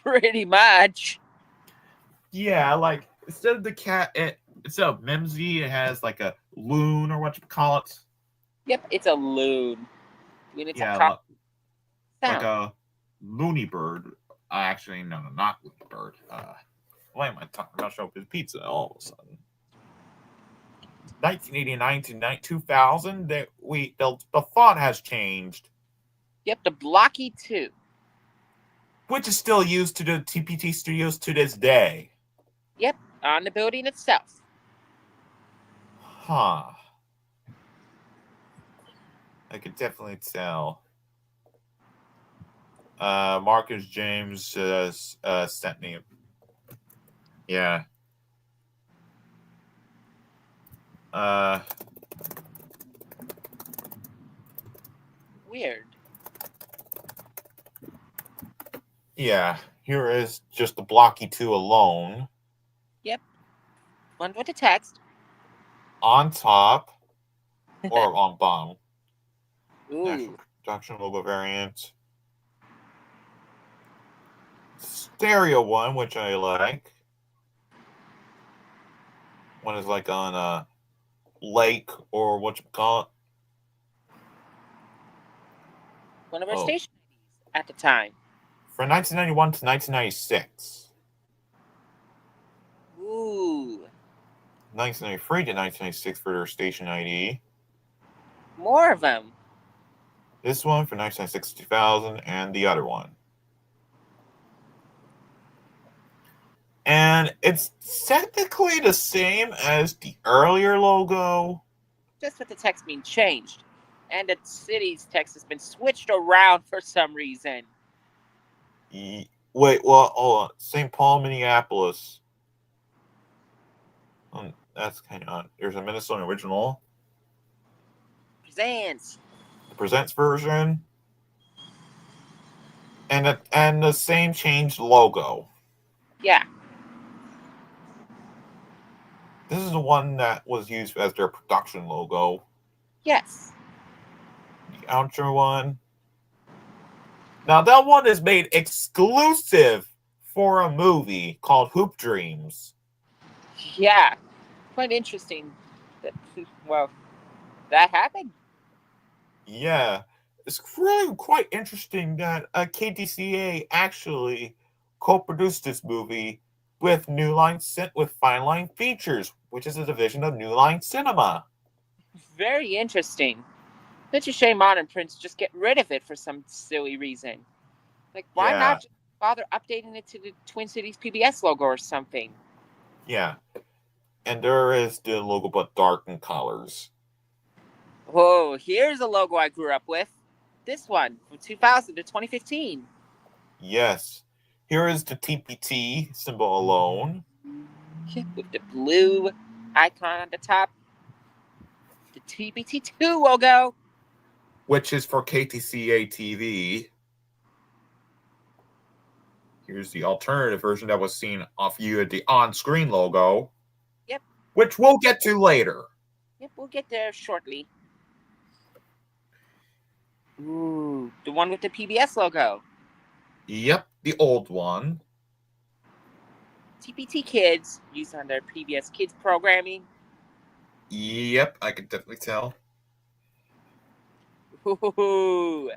Pretty much. Yeah, like instead of the cat, instead of Mimsy, it has like a loon, or what you call it. Yep, it's a loon. I mean, it's Yeah, a like a loony bird. Actually, no, not loony bird. Why am I talking about show pizza all of a sudden? 1989 to 2000, the font has changed. Yep, the Blocky 2. Which is still used to the TPT studios to this day. Yep, on the building itself. Huh. I could definitely tell. Marcus James sent me. Yeah. Weird. Yeah. Here is just the Blocky 2 alone. Yep. One with the text. On top. Or on bottom. Ooh. National production logo variant. Stereo one, which I like. One is like on a lake or what you call it. One of our station IDs at the time. From 1991 to 1996. Ooh. 1993 to 1996 for their station ID. More of them. This one for 1996 to 2000, and the other one. And it's technically the same as the earlier logo. Just with the text being changed. And the city's text has been switched around for some reason. Wait, well, hold on. St. Paul, Minneapolis. That's kind of odd. There's a Minnesota original. Presents. The Presents version. And the same changed logo. Yeah. This is the one that was used as their production logo. Yes. The outro one. Now, that one is made exclusive for a movie called Hoop Dreams. Yeah. Quite interesting. Well, that happened. Yeah. It's really quite interesting that KTCA actually co-produced this movie with with Fine Line Features, which is a division of New Line Cinema. Very interesting. Such a shame Modern Prince just get rid of it for some silly reason. Like, why not just bother updating it to the Twin Cities PBS logo or something? Yeah. And there is the logo, but dark in colors. Oh, here's a logo I grew up with. This one, from 2000 to 2015. Yes. Here is the TPT symbol alone. With the blue icon on the top. The TPT2 logo. Which is for KTCA TV. Here's the alternative version that was seen off you at the on-screen logo. Yep. Which we'll get to later. Yep, we'll get there shortly. Ooh, the one with the PBS logo. Yep, the old one. TPT Kids, used on their PBS Kids programming. Yep, I can definitely tell. Ooh.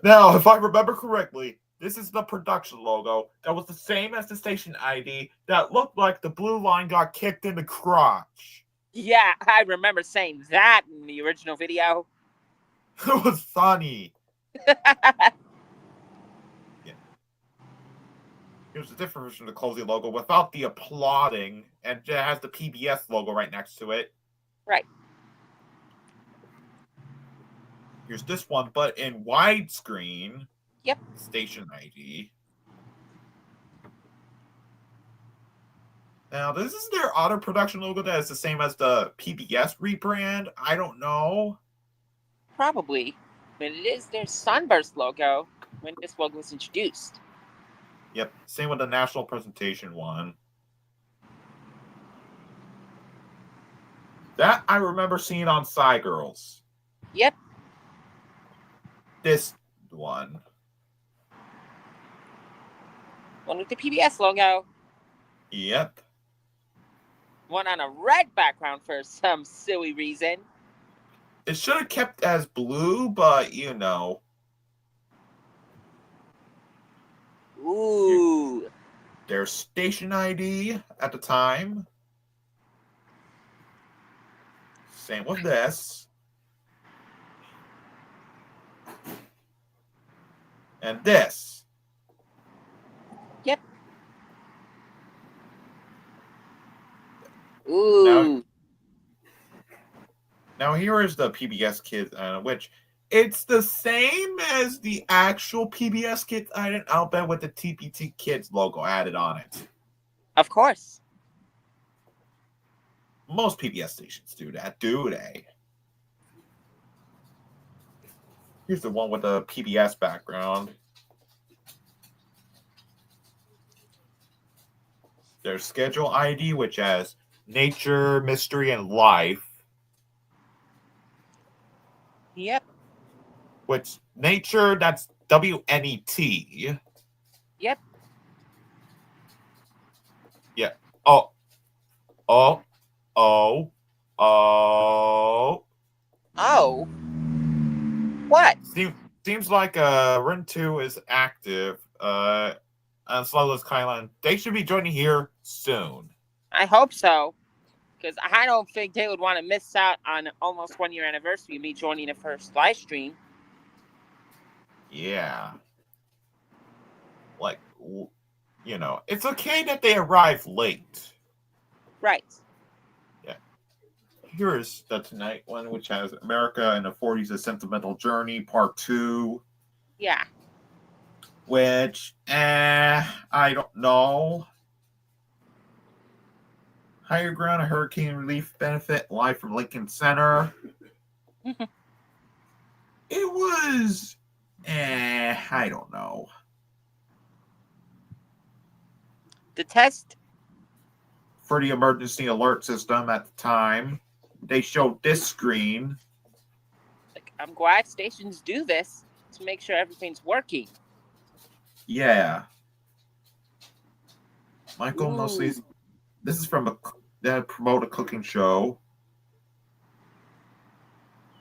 Now, if I remember correctly, this is the production logo that was the same as the station ID that looked like the blue line got kicked in the crotch. Yeah, I remember saying that in the original video. It was funny. Yeah. Here's a different version of the Cozy logo without the applauding, and it has the PBS logo right next to it. Right. Here's this one, but in widescreen. Yep. Station ID. Now, this is their auto production logo that is the same as the PBS rebrand. I don't know. Probably. But it is their Sunburst logo when this logo was introduced. Yep. Same with the national presentation one. That I remember seeing on Psy Girls. Yep. This one. One with the PBS logo. Yep. One on a red background for some silly reason. It should have kept as blue, but you know. Ooh. Their station ID at the time. Same with this. And this. Yep. Ooh. Now here is the PBS Kids Island, which it's the same as the actual PBS Kids Island, I'll bet, with the TPT Kids logo added on it. Of course. Most PBS stations do that, do they? Here's the one with the PBS background. There's schedule ID, which has nature, mystery, and life. Yep. Which nature, that's WNET. Yep. Yeah. Oh. Oh. Oh. Oh. Oh. What? Seems like Run 2 is active. On Slowless Kylan. They should be joining here soon. I hope so. Because I don't think they would want to miss out on almost 1 year anniversary of me joining the first live stream. Yeah. Like, you know, it's okay that they arrive late. Right. Yeah. Here is the Tonight one, which has America in the 40s, A Sentimental Journey, Part 2. Yeah. Which, I don't know. Higher Ground, a Hurricane Relief Benefit, live from Lincoln Center. It was, I don't know. The test for the emergency alert system at the time, they showed this screen. Like, I'm glad stations do this to make sure everything's working. Yeah. Michael Mosley's. This is from they promote a cooking show.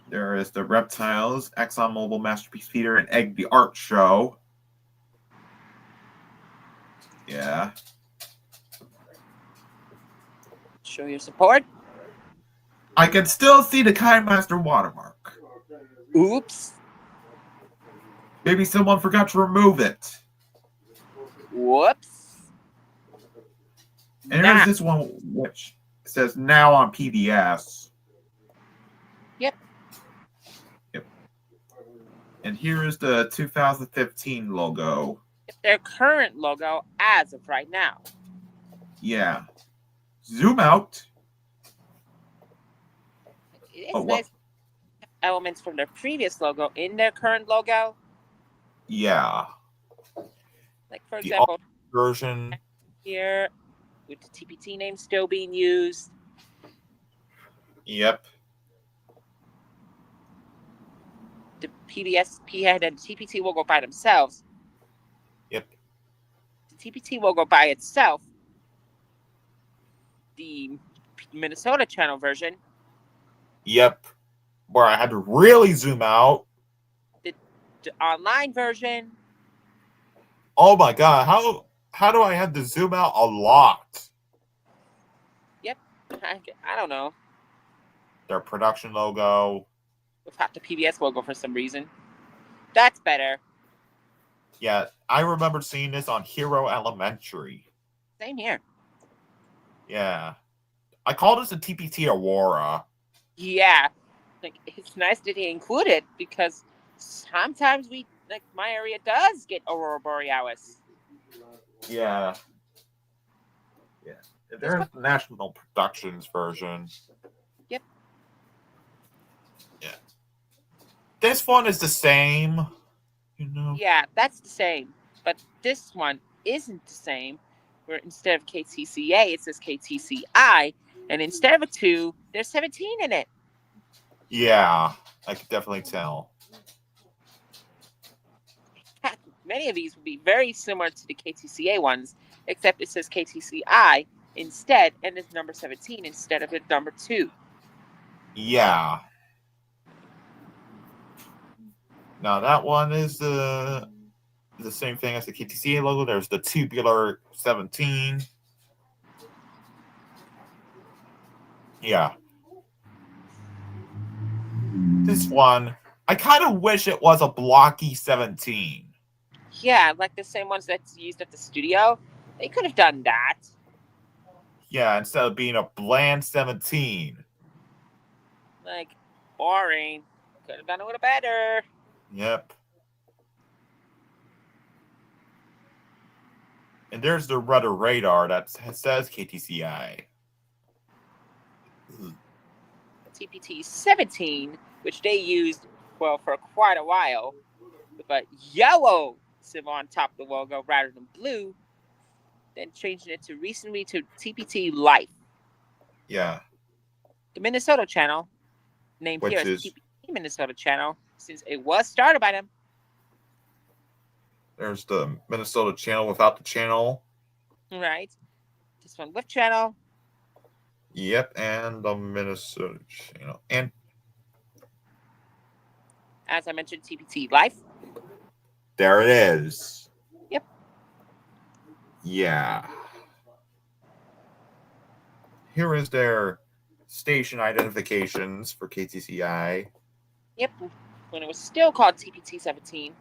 There is the Reptiles, ExxonMobil Masterpiece Feeder, and Egg the Art Show. Yeah. Show your support. I can still see the Kindmaster watermark. Oops. Maybe someone forgot to remove it. Whoops. And here's this one, which says now on PBS. Yep. Yep. And here is the 2015 logo. Their current logo as of right now. Yeah. Zoom out. It's nice elements from their previous logo in their current logo. Yeah. Like, for example, version here with the TPT name still being used. Yep. The PBS had and the TPT logo by themselves. Yep. The TPT logo by itself. The Minnesota channel version. Yep. Where I had to really zoom out. The online version. Oh my god, how do I have to zoom out a lot? Yep. I don't know. Their production logo. Without the PBS logo for some reason. That's better. Yeah, I remember seeing this on Hero Elementary. Same here. Yeah. I call this a TPT Aurora. Yeah. Like, it's nice that they include it because sometimes my area does get Aurora Borealis. Yeah. Yeah. There's the National Productions version. Yep. Yeah. This one is the same. You know? Yeah, that's the same. But this one isn't the same. Where instead of KTCA, it says KTCI. And instead of a 2, there's 17 in it. Yeah, I could definitely tell. Many of these would be very similar to the KTCA ones, except it says KTCI instead, and it's number 17 instead of the number 2. Yeah. Now that one is the same thing as the KTCA logo. There's the tubular 17. This one, I kind of wish it was a blocky 17. Yeah, like the same ones that's used at the studio. They could have done that. Yeah, instead of being a bland 17. Like, boring. Could have done it a little better. Yep. And there's the rudder radar that says KTCI. TPT 17, which they used, well, for quite a while, but yellow symbol on top of the logo rather than blue, then changing it to recently to TPT Life. Yeah. The Minnesota channel, named Which here as is TPT Minnesota channel, since it was started by them. There's the Minnesota channel without the channel. Right. This one with channel. Yep, and the Minnesota channel. And as I mentioned, TPT Life. There it is. Yep. Yeah. Here is their station identifications for KTCI. Yep. When it was still called TPT 17.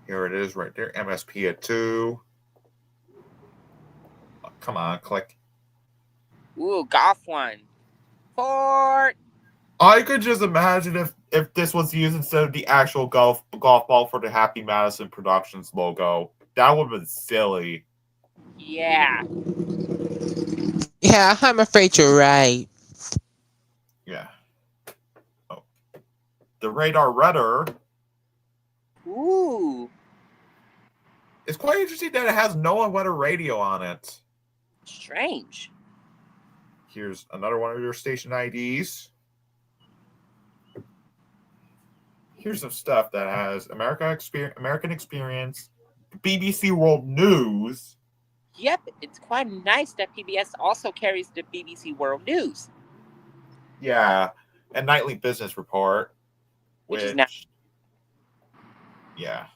Here it is right there. MSP at 2. Oh, come on, click. Ooh, golf one. Fort. I could just imagine if this was used instead of the actual golf ball for the Happy Madison Productions logo. That would have been silly. Yeah. Yeah, I'm afraid you're right. Yeah. Oh. The radar rudder. Ooh. It's quite interesting that it has no weather radio on it. Strange. Here's another one of your station IDs. Here's some stuff that has American Experience, BBC World News. Yep, it's quite nice that PBS also carries the BBC World News. Yeah, and Nightly Business Report. Which is now. Yeah.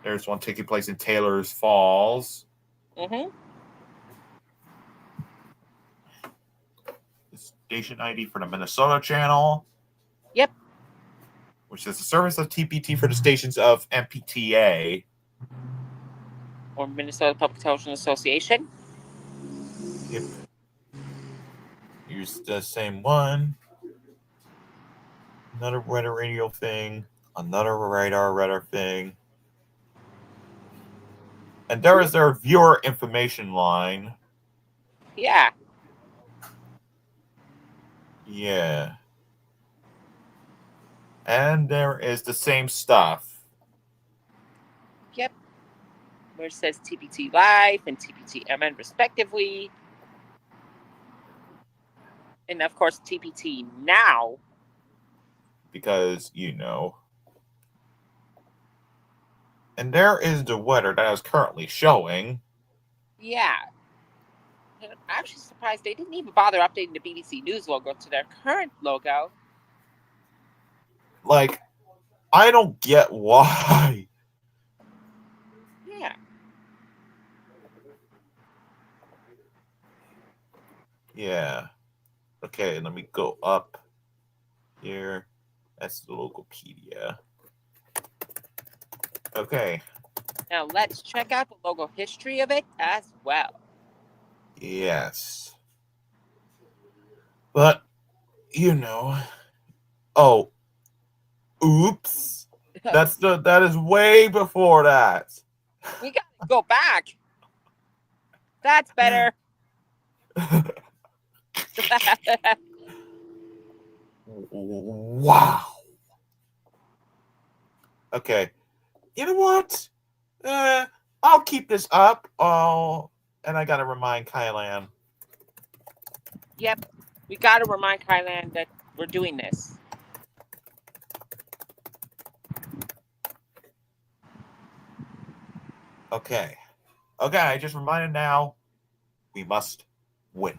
There's one taking place in Taylor's Falls. Mm-hmm. The station ID for the Minnesota channel. Yep. Which is the service of TPT for the stations of MPTA. Or Minnesota Public Television Association. Yep. Here's the same one. Another weather radio thing. Another radar thing. And there is their viewer information line. Yeah. Yeah. And there is the same stuff. Yep. Where it says TPT Live and TPT MN respectively. And of course TPT Now. Because, you know. And there is the weather that is currently showing. Yeah. And I'm actually surprised they didn't even bother updating the BBC News logo to their current logo. Like, I don't get why. Yeah. Yeah. Okay, let me go up here. That's the Logopedia. Okay. Now let's check out the logo history of it as well. Yes. But, you know. Oh. Oops. That is way before that. We gotta go back. That's better. Wow. Okay. You know what? I'll keep this up. Oh, and I gotta remind Kylan. Yep. We gotta remind Kylan that we're doing this. Okay. Okay, I just reminded now. We must wait.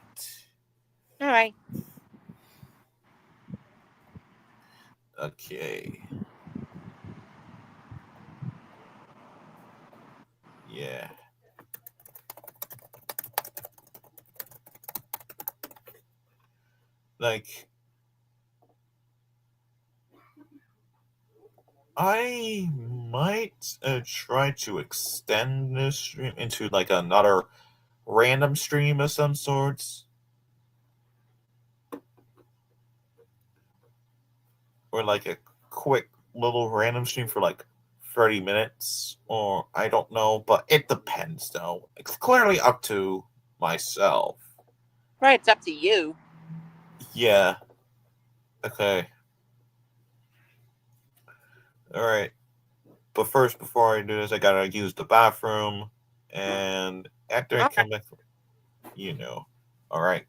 All right. Okay. Yeah. like I might try to extend this stream into like another random stream of some sorts, or like a quick little random stream for like 30 minutes, or I don't know, but it depends though. It's clearly up to myself. Right, it's up to you. Yeah. Okay. All right. But first, before I do this, I gotta use the bathroom, and after I come back, you know. All right.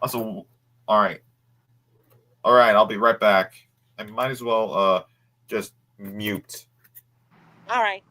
Also, all right. All right. I'll be right back. I might as well just mute. All right.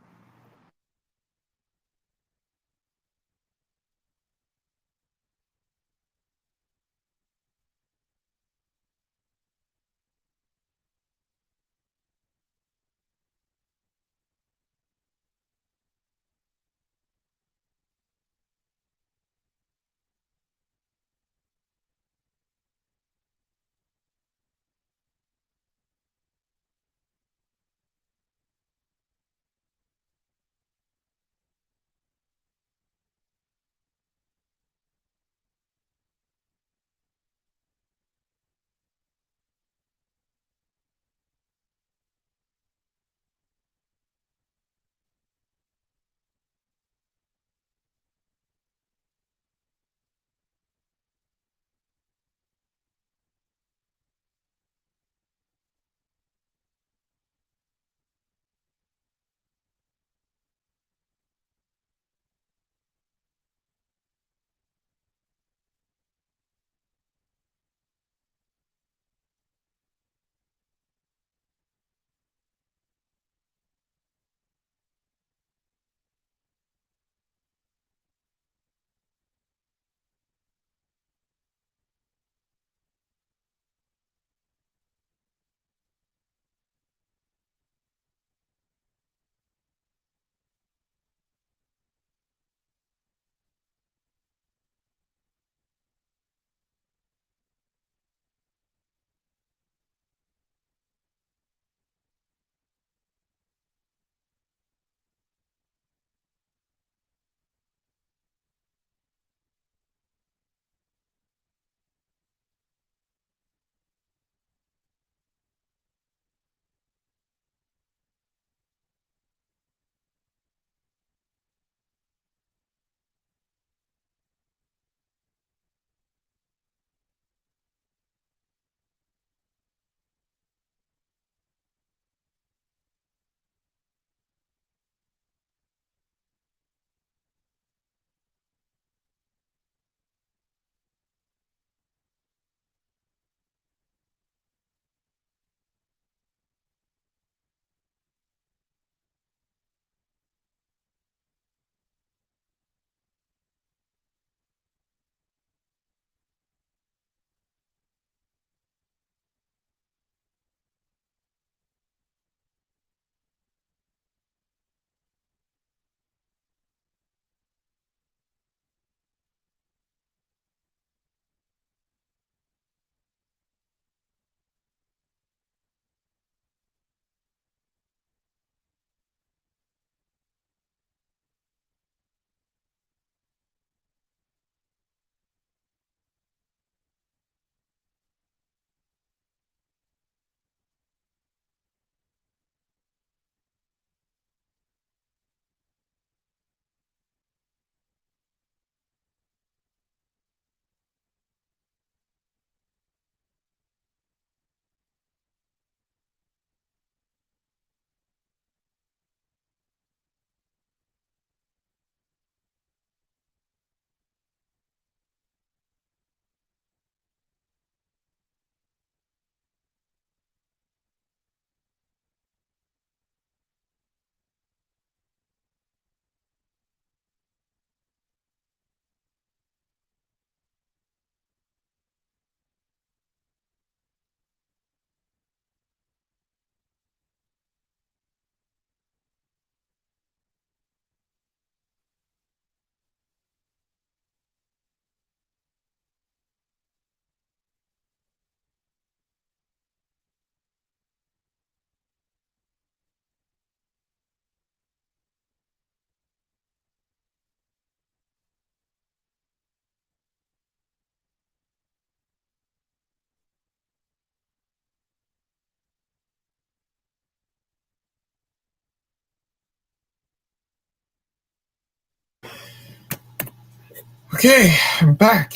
Okay, I'm back.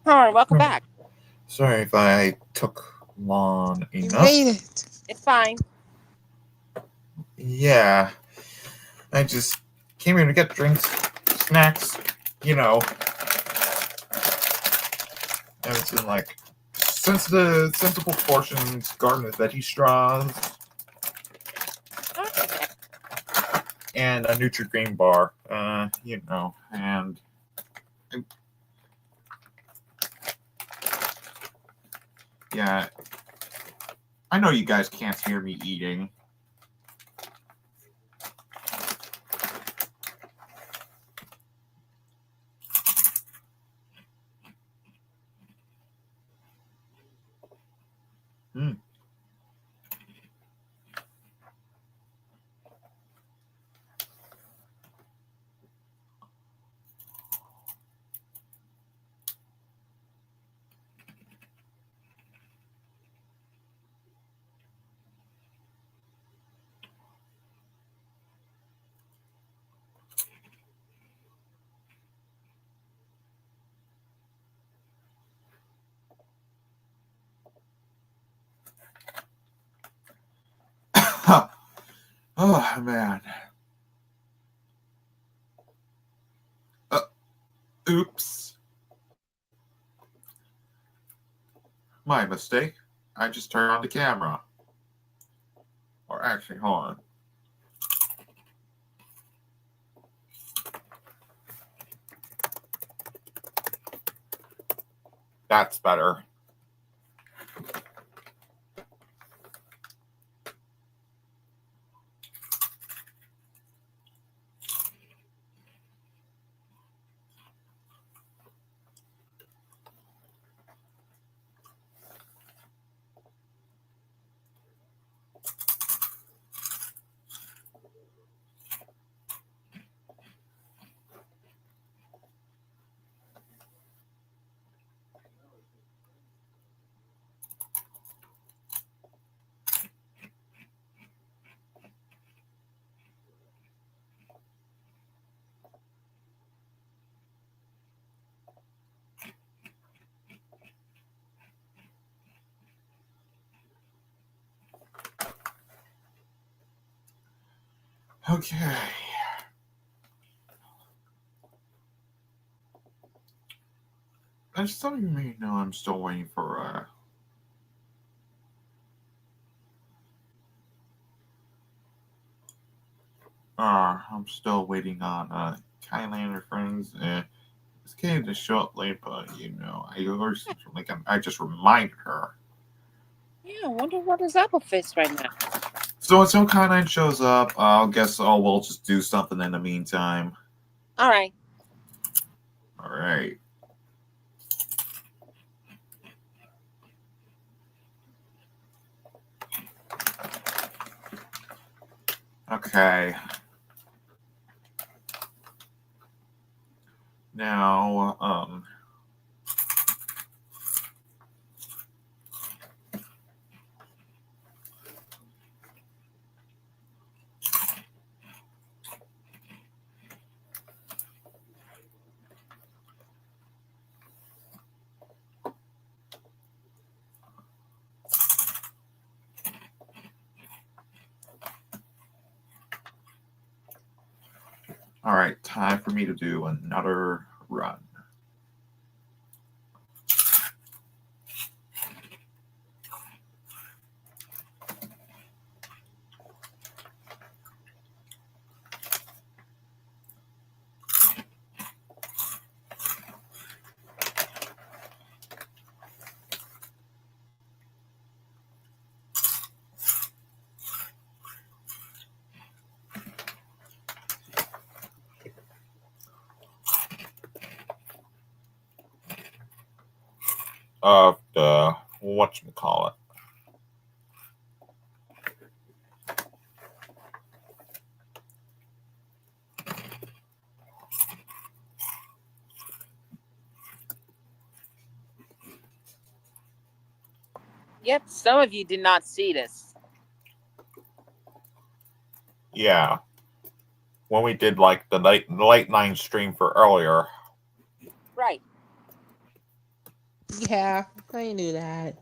All right, welcome back. Sorry if I took long You enough. made it. It's fine. Yeah. I just came here to get drinks, snacks, you know. And it's in like sensible portions, garden of veggie straws, Okay. and a Nutri-Grain bar. You know, and yeah, I know you guys can't hear me eating. Oh man. Oops. My mistake. I just turned on the camera. Or actually, hold on. That's better. Okay. As some of you may know, I'm still waiting for I'm still waiting on Kylander friends. It's getting to show up late, but you know, I just reminded her. Yeah, I wonder what is up with this right now. So when some Kylander shows up, I'll guess we'll just do something in the meantime. All right. All right. Okay. Now, all right, time for me to do another run. Of the whatchamacallit. Yep, some of you did not see this. Yeah. When we did like the late night stream for earlier. Yeah, I knew that.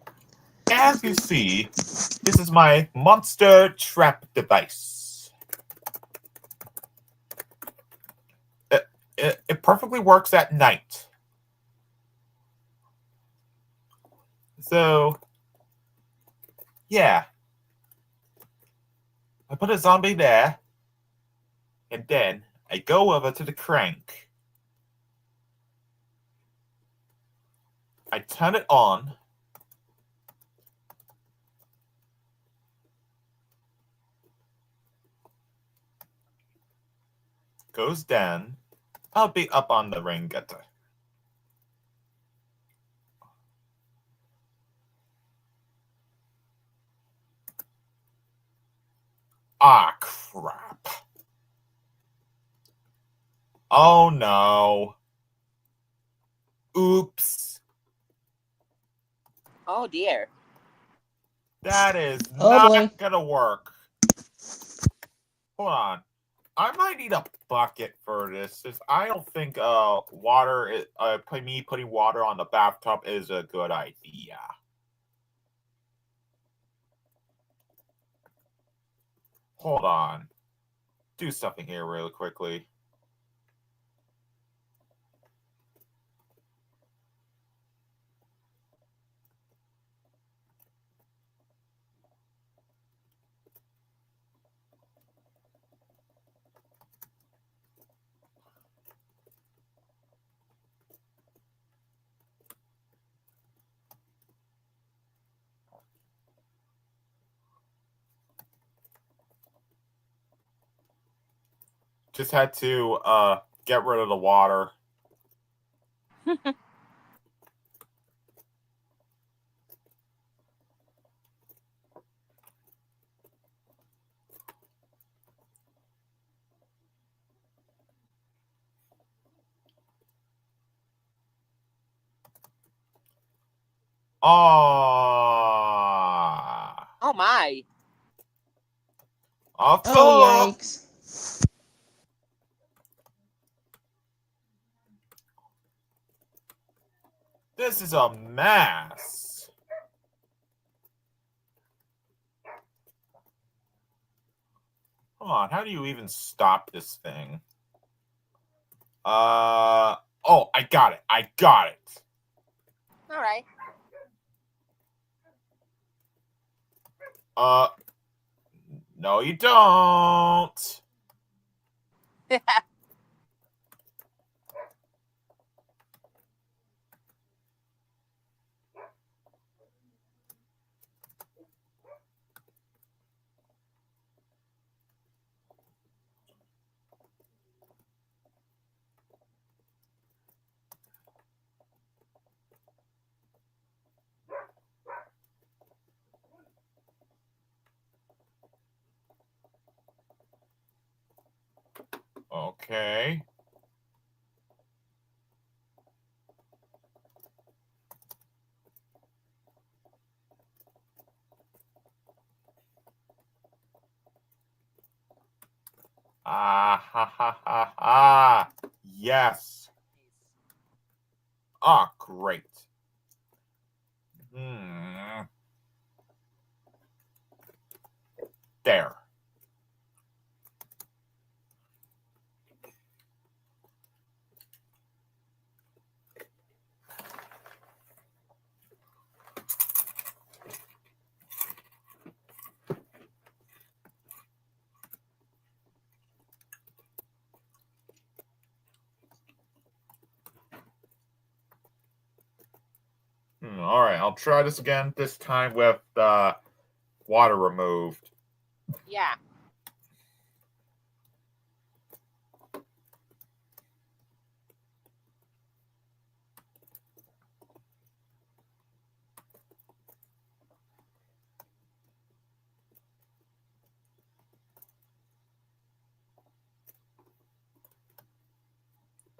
As you see, this is my monster trap device. It perfectly works at night. So, yeah. I put a zombie there, and then I go over to the crank. I turn it on. Goes down. I'll be up on the rain gutter. Ah, crap. Oh, no. Oops. Oh dear. That is Oh, not boy. gonna work. Hold on. I might need a bucket for this. I don't think me putting water on the bathtub is a good idea. Hold on. Do something here really quickly. Just had to get rid of the water. Ah. Oh my. Off Oh, yikes. This is a mess. Come on, how do you even stop this thing? Oh, I got it. I got it. All right. No, you don't. Okay. Ah, ha, ha, ha, ha. Yes. Ah, great. There. All right, I'll try this again. This time with water removed. Yeah.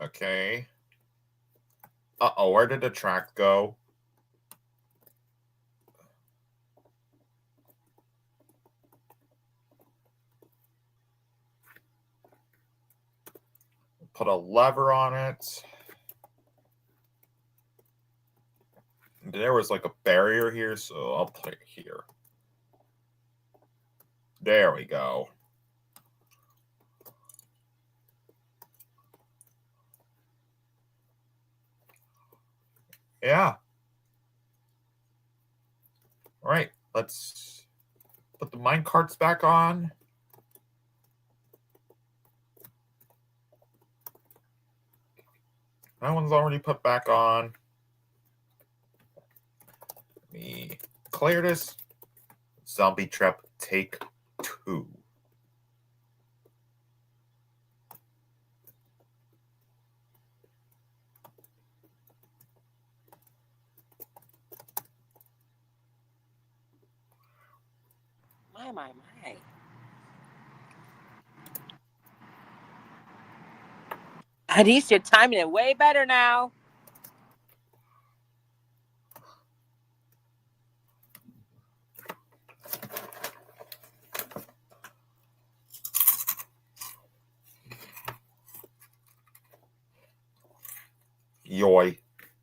Okay. Uh-oh, where did the track go? Put a lever on it. There was like a barrier here, so I'll put it here. There we go. Yeah. All right, let's put the mine carts back on. That one's already put back on. Let me clear this. Zombie Trap Take 2. My. At least you're timing it way better now. Yoy.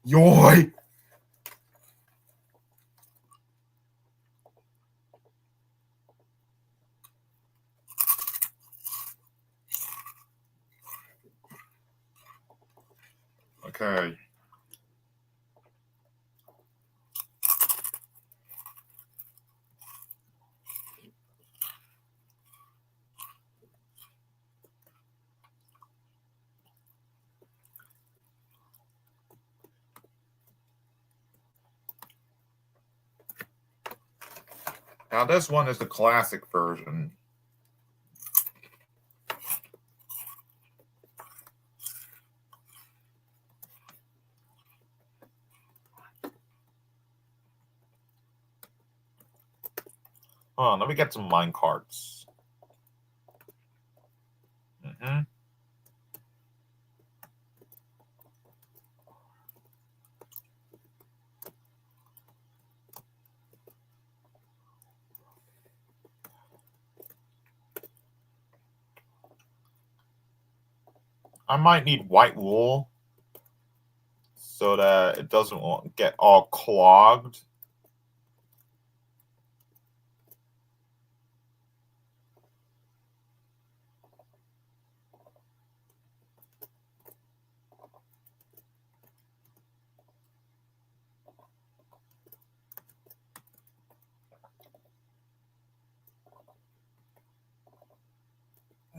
Yoy! Okay. Now this one is the classic version. Hold on, let me get some mine carts. I might need white wool so that it doesn't get all clogged.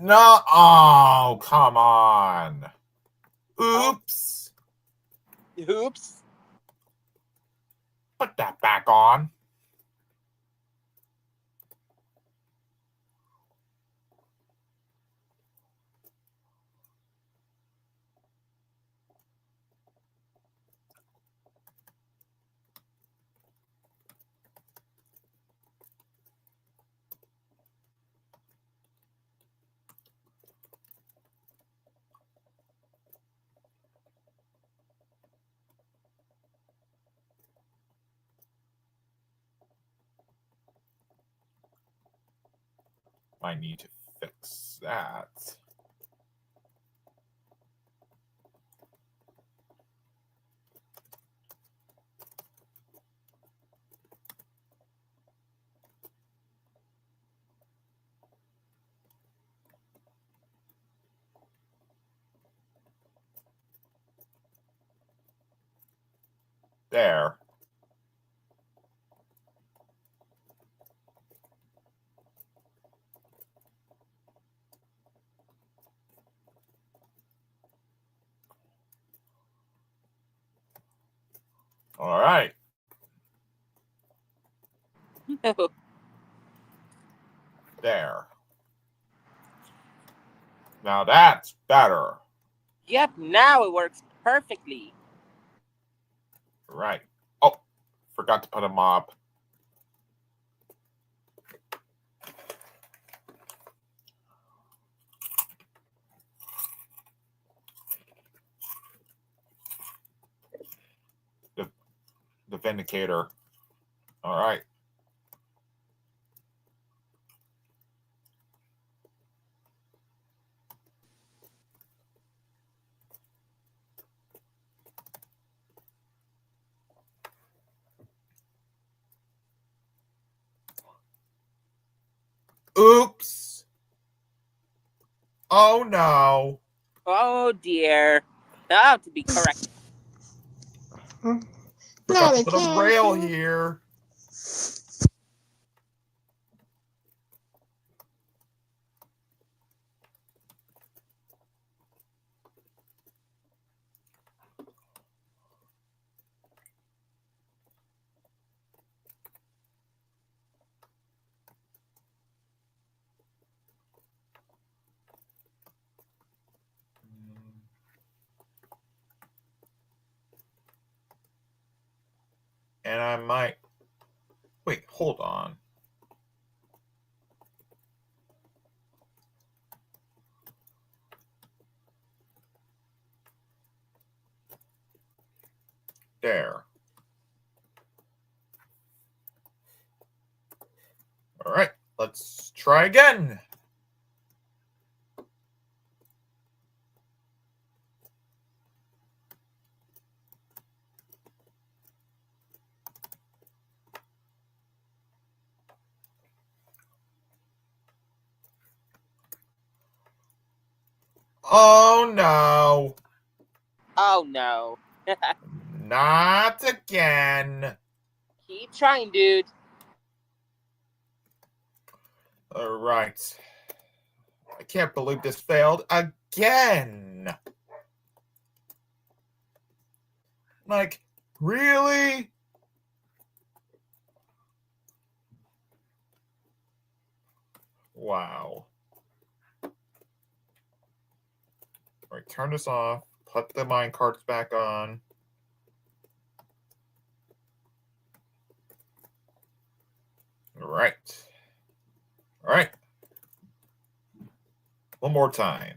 No, oh, come on. Oops. Oops. Put that back on. I need to fix that. There. All right. There. Now that's better. Yep, now it works perfectly. Right. Oh, forgot to put a mop. The Vindicator. All right. Oops. Oh no. Oh dear. Oh, to be correct. Forgot Not to a put a rail character. here. And I might... Wait, hold on. There. All right, let's try again. Oh no. Oh no. Not again. Keep trying, dude. All right. I can't believe this failed again. Like, really? Wow. All right, turn this off. Put the mine carts back on. All right. All right. One more time.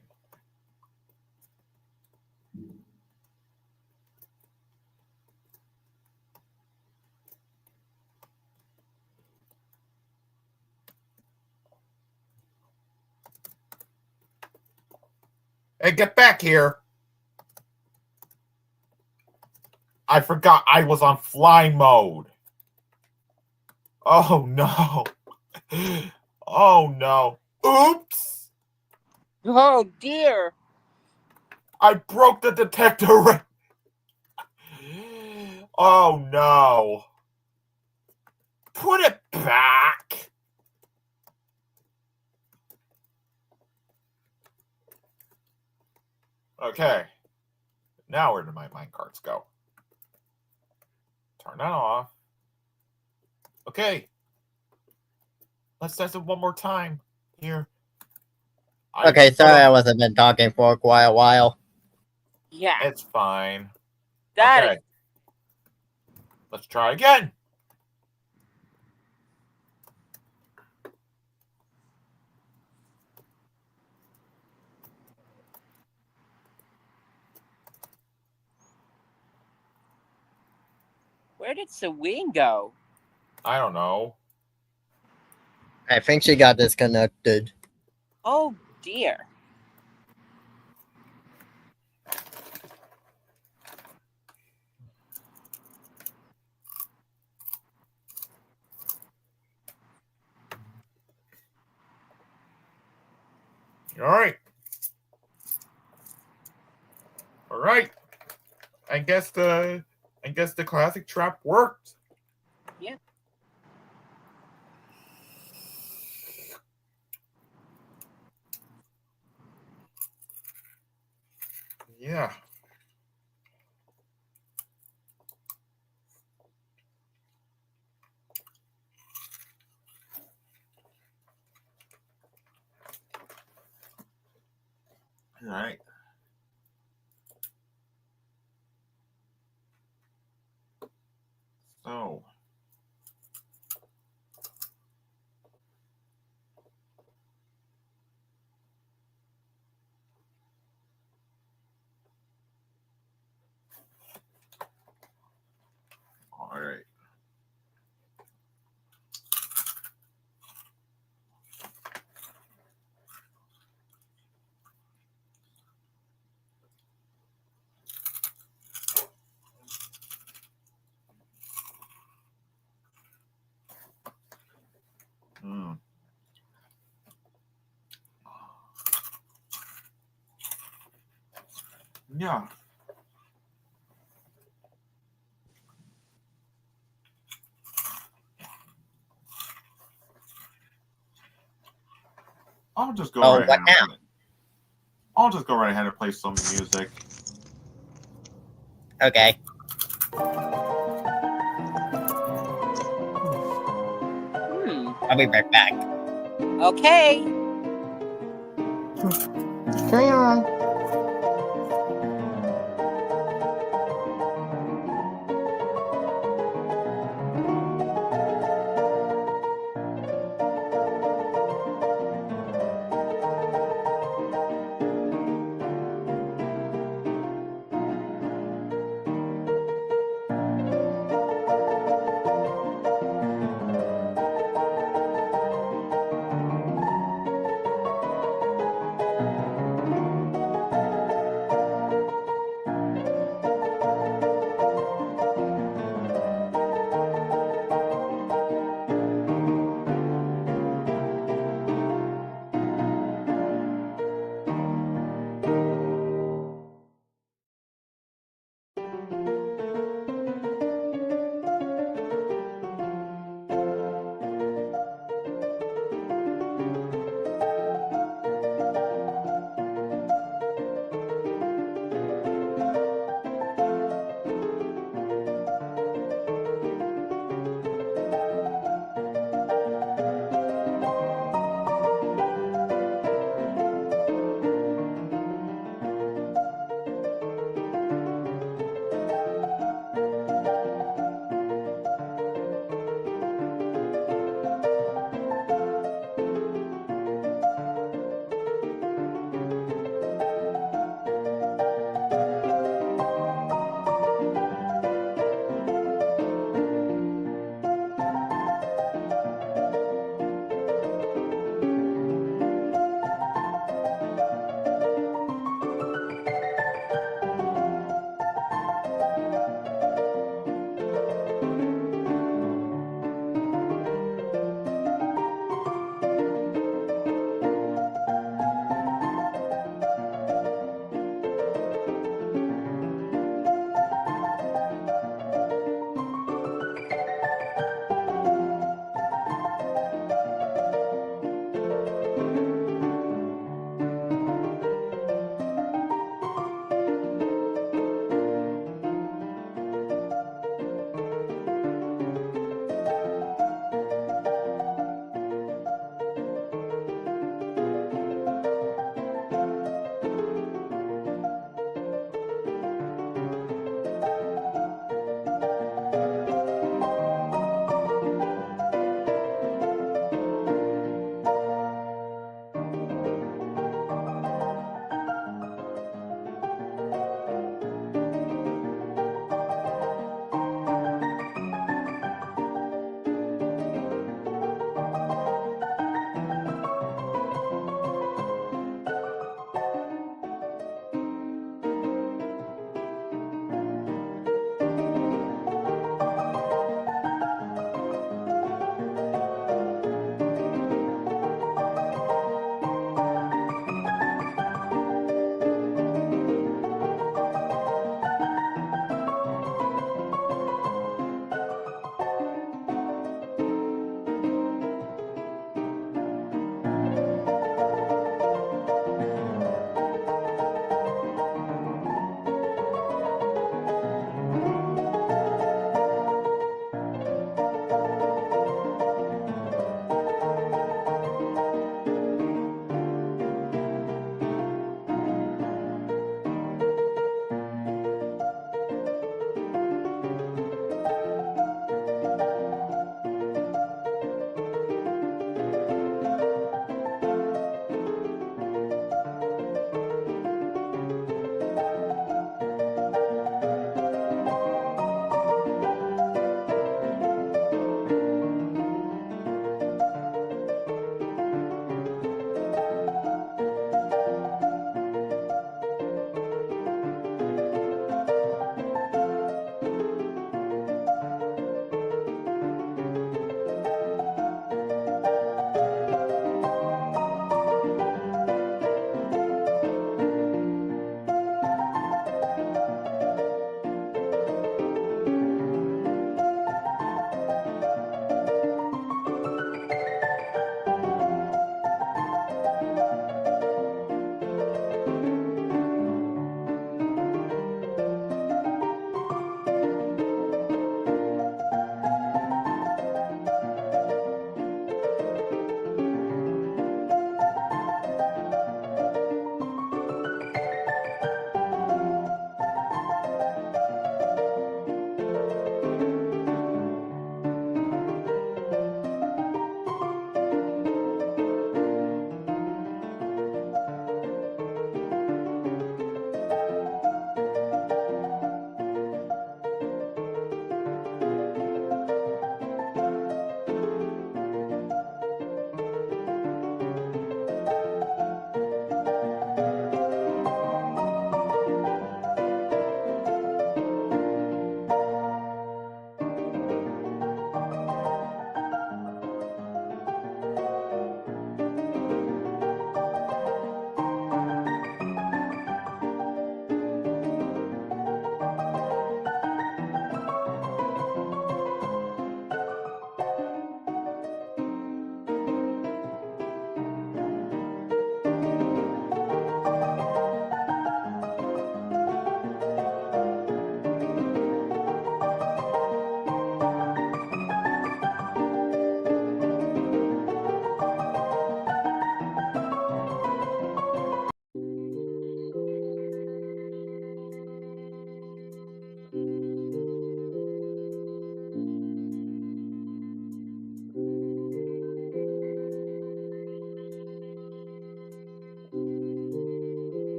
Hey, get back here. I forgot I was on fly mode. Oh, no. Oh, no. Oops. Oh dear. I broke the detector. Oh, no. Put it back. Okay. Now where did my mine carts go? Turn that off. Okay. Let's test it one more time. Here. Okay, sorry I wasn't been talking for quite a while. Yeah. It's fine. That Okay. Let's try again. Where did Sewing go? I don't know. I think she got disconnected. Oh dear. All right. All right. I guess the classic trap worked. Yeah. Yeah. All right. So. All right. Yeah. I'll just go right what ahead. now? I'll just go right ahead and play some music. Okay. I'll be right back. Okay. Carry on.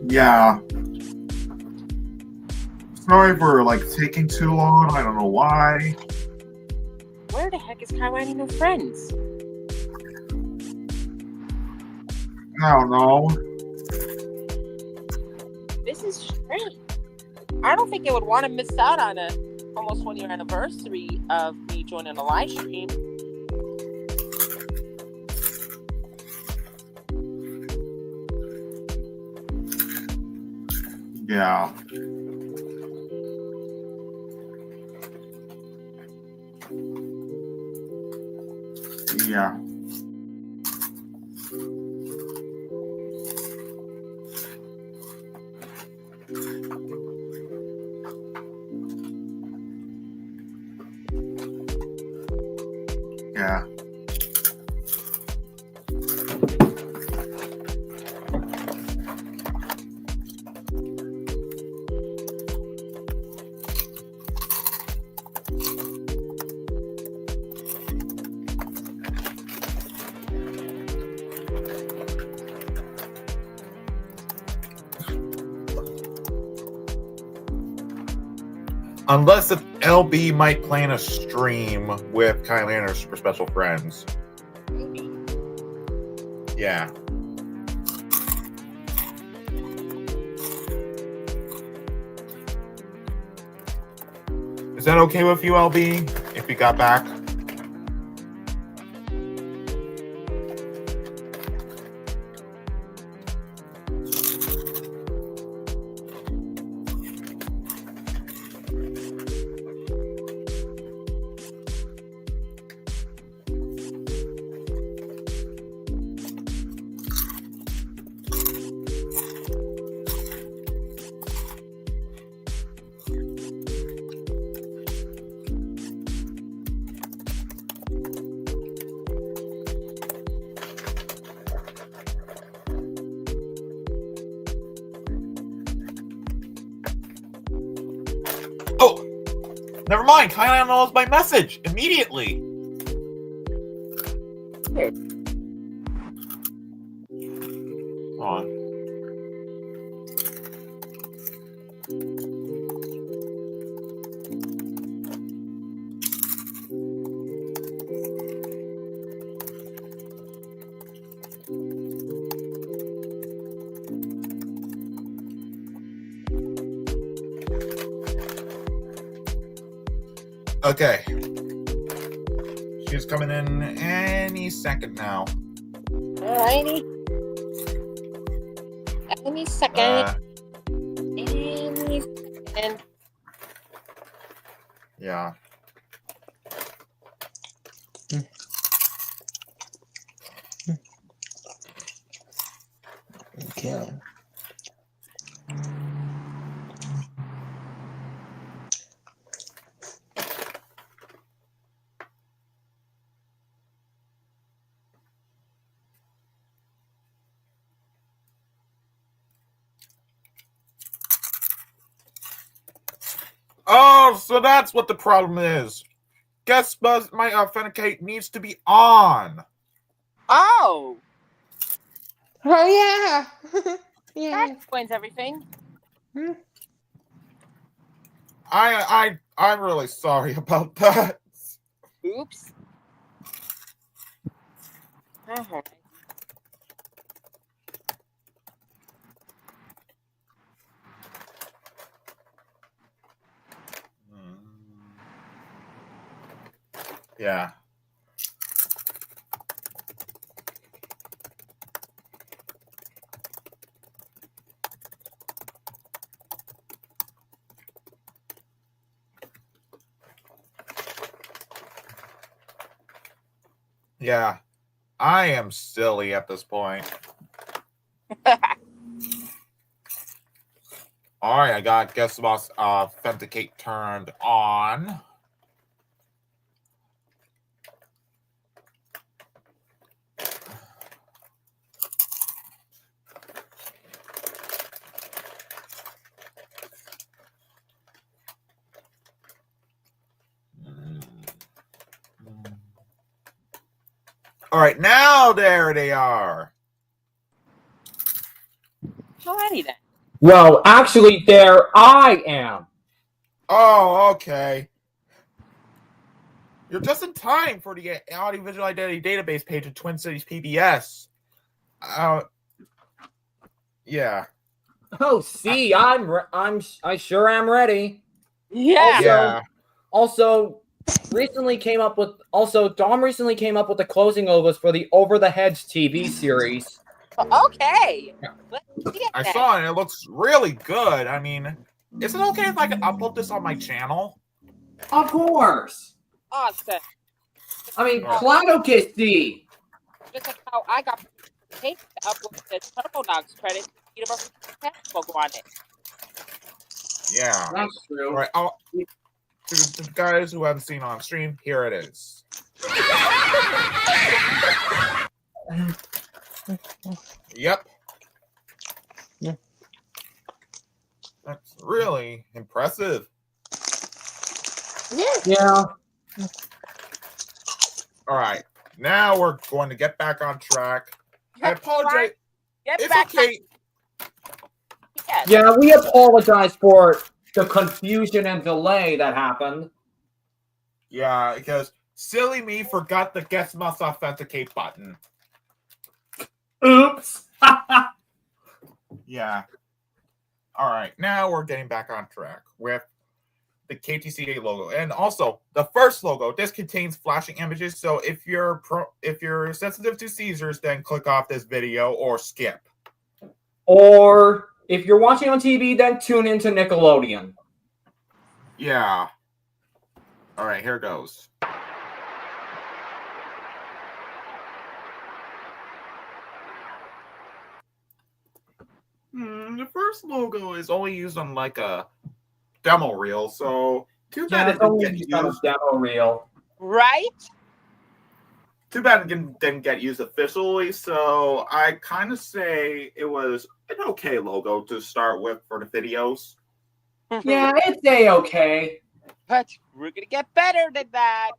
Yeah. Sorry for taking too long. I don't know why. Where the heck is Kylie and her friends? I don't know. This is strange. I don't think I would want to miss out on a almost 1-year anniversary of me joining a live stream. Yeah. Yeah. Yeah. Unless if LB might plan a stream with Kylie and her super special friends. Maybe. Yeah. Is that okay with you, LB? If you got back? Oh! Never mind! Kylie knows my message immediately! Hold on. Okay. She's coming in any second now. Alrighty. Any second. Any second. Yeah. Okay. Oh, so that's what the problem is. Guest buzz my authenticate needs to be on. Oh! Oh yeah. Yeah. That explains everything. I'm really sorry about that. Oops. Uh-huh. Yeah. Yeah. I am silly at this point. Alright, I got guest box authenticate turned on. All right, now there they are. Oh, Eddie then. Well, actually, there I am. Oh, okay. You're just in time for the audiovisual identity database page of Twin Cities PBS. Yeah. Oh, see, I sure am ready. Yeah. Also, recently came up with. Also, Dom recently came up with the closing logos for the Over the Hedge TV series. Okay. Let's see it I then. saw it and it looks really good. I mean, is it okay if I can upload this on my channel? Of course. Awesome. I mean, Cladocusty. Just like how I got paid to upload the TurboNox credit to Universal logo on it. Yeah. That's true. All right. To the guys who haven't seen on stream, here it is. Yep. That's really impressive. Yeah. All right. Now we're going to get back on track. I apologize. Get It's back okay. Yes. Yeah, we apologize for the confusion and delay that happened. Yeah, because silly me forgot the guest must authenticate button. Oops. Yeah. All right. Now we're getting back on track with the KTCA logo, and also the first logo. This contains flashing images, so if you're sensitive to seizures, then click off this video or skip. Or if you're watching on TV, then tune into Nickelodeon. Yeah. All right, here goes. The first logo is only used on like a demo reel, so too bad it didn't get used. Demo reel. Right? Too bad it didn't get used officially, so I kind of say it was an okay logo to start with for the videos. Yeah, it's a-okay. But we're going to get better than that.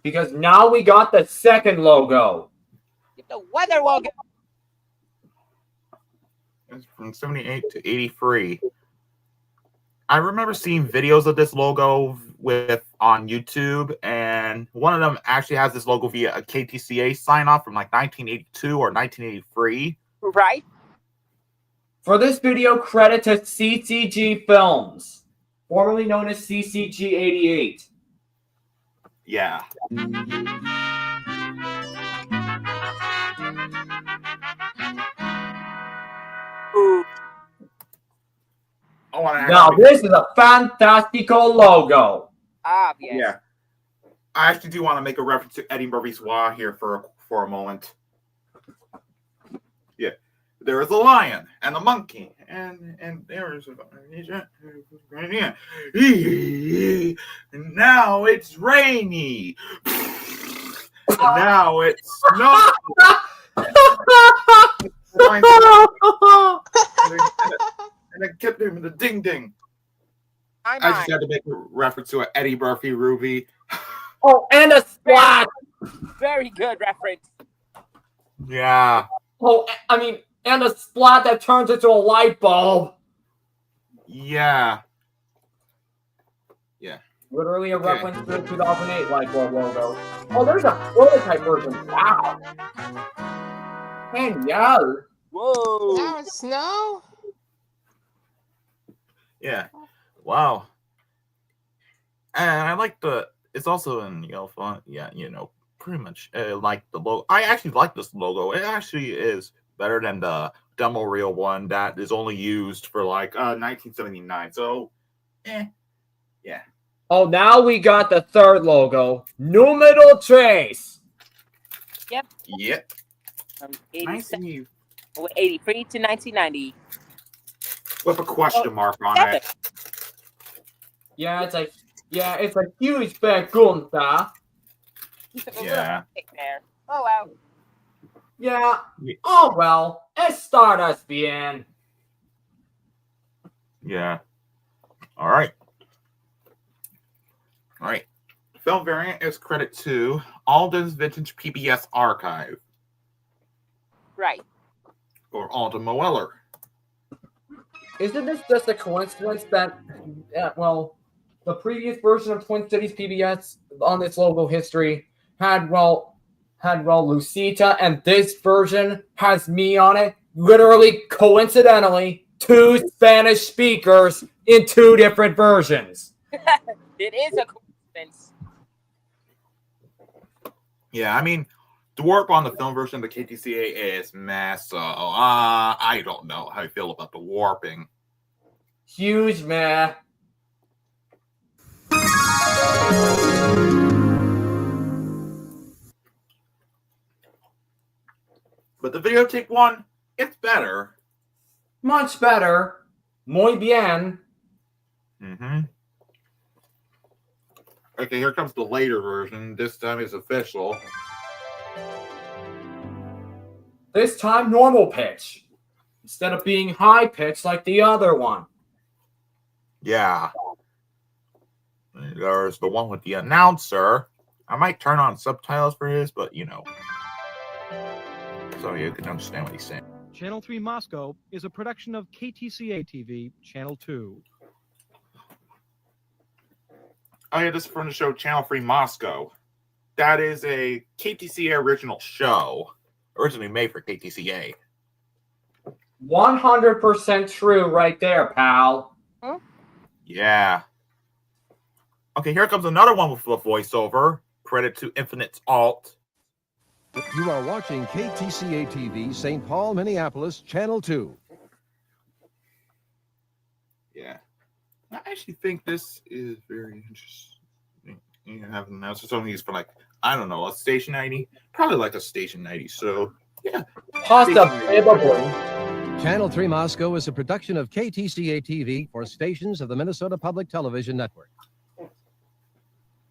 Because now we got the second logo. Get the weather logo. It's from 78 to 83. I remember seeing videos of this logo on YouTube, and one of them actually has this logo via a KTCA sign-off from like 1982 or 1983. Right. For this video, credit to CCG Films, formerly known as CCG 88. Yeah. Now, this is a fantastical logo. Obvious. Yeah. I actually do want to make a reference to Eddie Murphy's Wah here for a moment. Yeah. There is a lion and a monkey, and there is a now it's rainy. Now it's snow. And I kept him in the ding ding. I just had to make a reference to an Eddie Murphy Ruby. Oh, and a splat. Very good reference. Yeah. Oh, I mean, and a splat that turns into a light bulb. Yeah. Yeah. Literally a reference to the 2008 light bulb logo. Oh, there's a prototype version. Wow. And yeah. Whoa. Now it's snow? Yeah. Wow. And I like it's also in font. Yeah, pretty much like the logo. I actually like this logo. It actually is better than the demo reel one that is only used for like 1979. So, yeah. Oh, now we got the third logo. Numero Trace. Yep. Yep. From 83 to 1990. With a question mark on it. Yeah, it's a huge pregunta. Yeah. Oh wow. Yeah. Oh well. Estás bien. Yeah. All right. Film variant is credit to Alden's Vintage PBS Archive. Right. Or Alden Moeller. Isn't this just a coincidence that, well, the previous version of Twin Cities PBS on its logo history had Lucita, and this version has me on it? Literally, coincidentally, 2 Spanish speakers in 2 different versions. It is a coincidence. Yeah, I mean, the warp on the film version of the KTCA is mess. So I don't know how I feel about the warping. Huge, meh. But the videotape one, it's better. Much better. Muy bien. Mm-hmm. Okay, here comes the later version. This time it's official. This time, normal pitch. Instead of being high pitch like the other one. Yeah. There's the one with the announcer. I might turn on subtitles for this, but you know. So you can understand what he's saying. Channel 3 Moscow is a production of KTCA TV, Channel 2. Oh yeah, this is from the show Channel 3 Moscow. That is a KTCA original show. Originally made for KTCA. 100% true right there, pal. Huh? Yeah. Okay, here comes another one with a voiceover. Credit to Infinite's Alt. You are watching KTCA TV, St. Paul, Minneapolis, Channel 2. Yeah. I actually think this is very interesting. You have an announcer. Something used for like, I don't know, a station ID? Probably like a station ID. So, yeah. Channel 3 Moscow is a production of KTCA TV for stations of the Minnesota Public Television Network.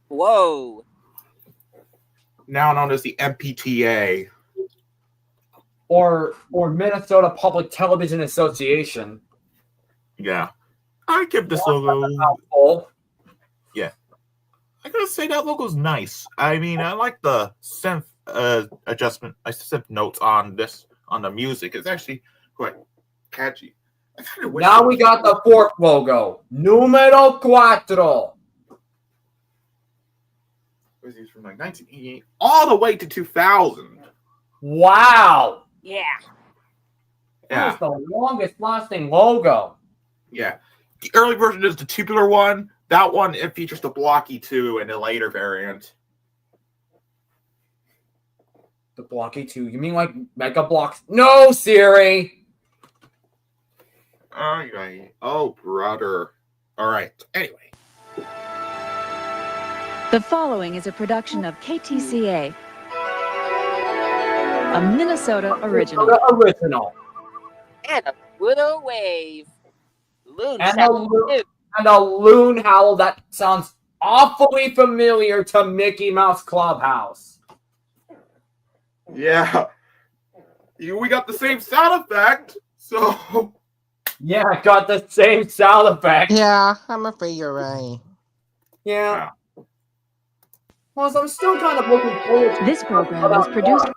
Whoa. Now known as the MPTA. Or Minnesota Public Television Association. Yeah. I give this logo. Yeah. I gotta say that logo's nice. I mean, I like the synth adjustment, synth notes on this, on the music. It's actually quite catchy. Now we got the 4th logo. Numero 4. Was these from like 1988 all the way to 2000. Wow. Yeah. That was the longest lasting logo. Yeah. The early version is the tubular one. That one, it features the blocky 2 in the later variant. The blocky 2? You mean like Mega Blocks? No, Siri. Okay. Oh, brother. All right. Anyway. The following is a production of KTCA, a Minnesota original. And a little wave. Loon And a loon howl that sounds awfully familiar to Mickey Mouse Clubhouse. Yeah. We got the same sound effect, so... Yeah, I got the same sound effect. Yeah, I'm afraid you're right. Yeah. Plus, I'm still kind of looking forward to this program was produced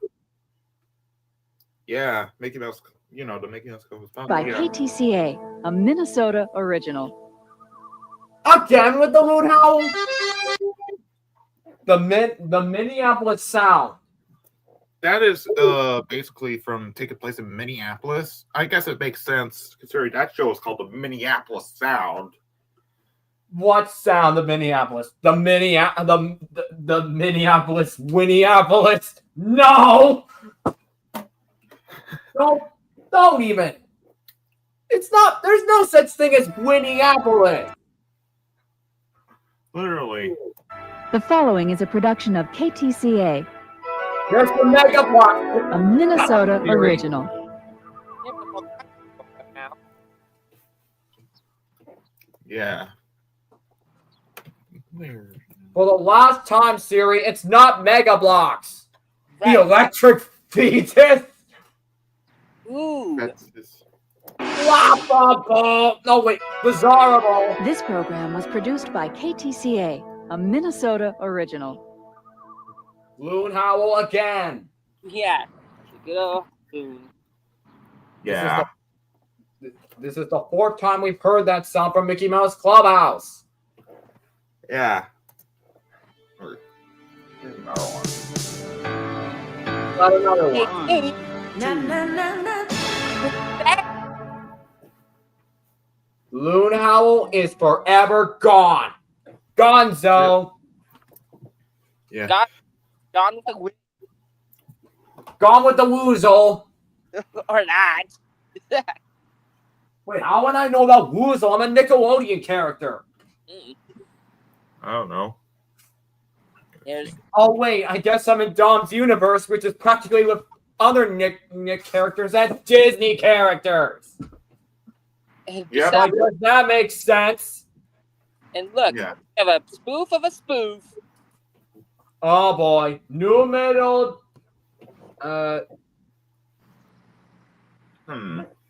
Yeah, Mickey Mouse, you know, the Mickey Mouse Club was by KTCA, a Minnesota original. Again with the loon howl? The Minneapolis sound. That is basically from taking place in Minneapolis. I guess it makes sense considering that show is called the Minneapolis Sound. What sound? The Minneapolis? The Minneapolis Winneapolis? No! Don't even. It's not. There's no such thing as Winneapolis. Literally. The following is a production of KTCA, There's the Mega Block. a Minnesota original. Yeah. For the last time, Siri, it's not Mega Blocks. The Electric Fetus. Ooh. No, wait. Bizarrable. This program was produced by KTCA, a Minnesota original. Loon howl again. Yeah. Good old loon. Yeah. This is the 4th time we've heard that sound from Mickey Mouse Clubhouse. Yeah. Not another one. Loon Howl is forever gone. Gonzo. Yeah. Gone with the wind. Gone with the Woozle. Or not. Wait, how would I know about Woozle? I'm a Nickelodeon character. I don't know. Oh, wait, I guess I'm in Dom's universe, which is practically with other Nick characters as Disney characters. Yeah. So I guess that makes sense. And look, we have a spoof of a spoof. Oh, boy. Numero...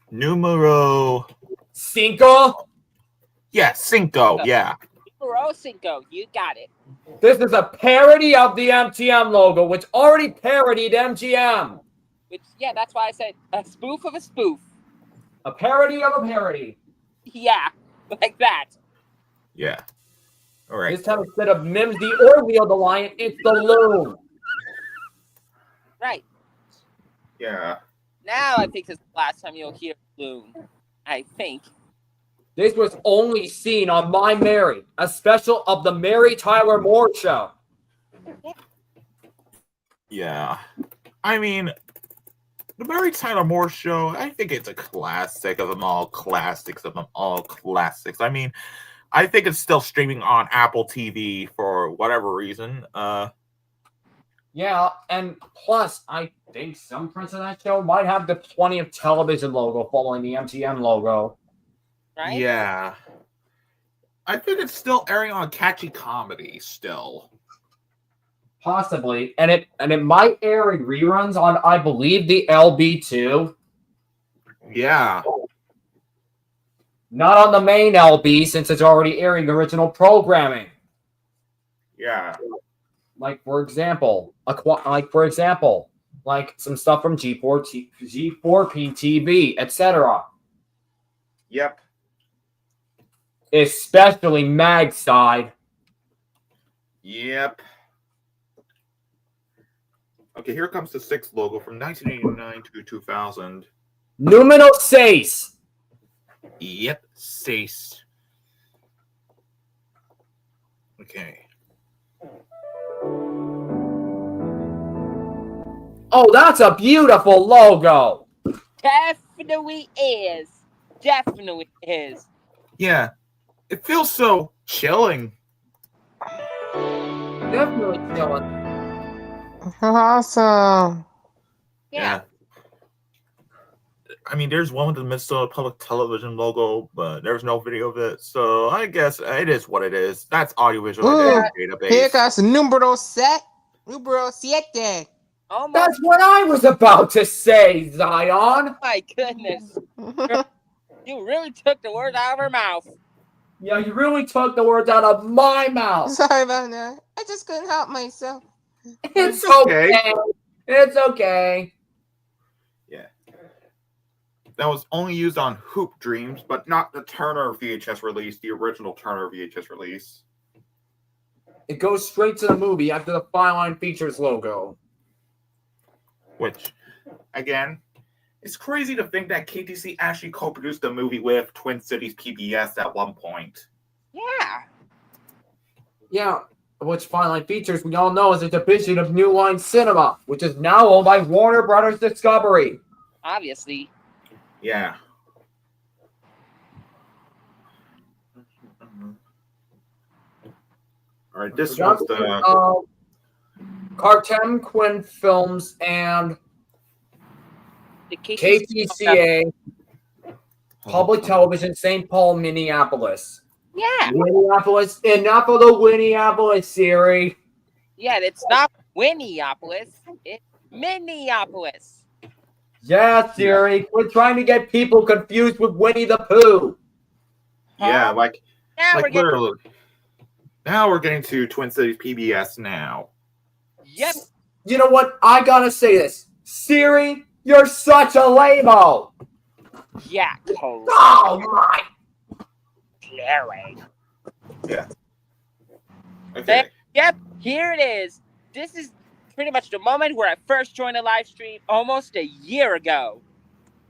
Numero... Cinco? Yeah, Cinco, yeah. Numero Cinco, you got it. This is a parody of the MTM logo, which already parodied MGM. Which, yeah, that's why I said a spoof of a spoof. A parody of a parody. Yeah, like that. Yeah. All right. This time, instead of Mimsy or Wheel the Lion, it's the Loon. Right. Yeah. Now I think this is the last time you'll hear Loon. I think. This was only seen on My Mary, a special of the Mary Tyler Moore Show. Yeah. I mean, the Mary Tyler Moore Show, I think it's a classic of them all classics of them all classics. I mean, I think it's still streaming on Apple TV for whatever reason. Yeah, and plus, I think some prints of that show might have the 20th television logo following the MTM logo. Right? Yeah. I think it's still airing on Catchy Comedy still. Possibly. And it might air in reruns on, I believe, the LB2. Yeah. Not on the main LB, since it's already airing original programming. Yeah. Like for example, like some stuff from G4P TV, etc. Yep. Especially Mag Side. Yep. Okay, here comes the 6th logo from 1989 to 2000. Numero 6. Yep, 6. Okay. Oh, that's a beautiful logo. Definitely is. Definitely is. Yeah. It feels so chilling. Definitely chilling. Awesome. Yeah. I mean, there's one with the Minnesota Public Television logo, but there's no video of it. So I guess it is what it is. That's audiovisual database. Here comes numero 7. Numero 7. That's what I was about to say, Zion. Oh my goodness. You really took the words out of her mouth. Yeah, you really took the words out of my mouth. Sorry about that. I just couldn't help myself. It's okay. It's okay. Yeah. That was only used on Hoop Dreams, but not the Turner VHS release, the original Turner VHS release. It goes straight to the movie after the Fine Line Features logo. Which, again, it's crazy to think that KTC actually co-produced the movie with Twin Cities PBS at one point. Yeah. Yeah, which Fine Line Features, we all know, is a division of New Line Cinema, which is now owned by Warner Brothers Discovery. Obviously. Yeah. All right, this one's the... Cartem Quinn Films and the KTCA Public Television, St. Paul, Minneapolis. Yeah. Minneapolis, enough of the Minneapolis series. Yeah, it's not Winneapolis. It's Minneapolis. Yeah, Siri. We're trying to get people confused with Winnie the Pooh. Yeah, like Now we're literally. Now we're getting to Twin Cities PBS now. Yep. You know what? I gotta say this. Siri, you're such a lame-o. Yeah, cool. Oh my! Larry. Yeah. Okay. Yep, here it is. This is pretty much the moment where I first joined a live stream almost a year ago.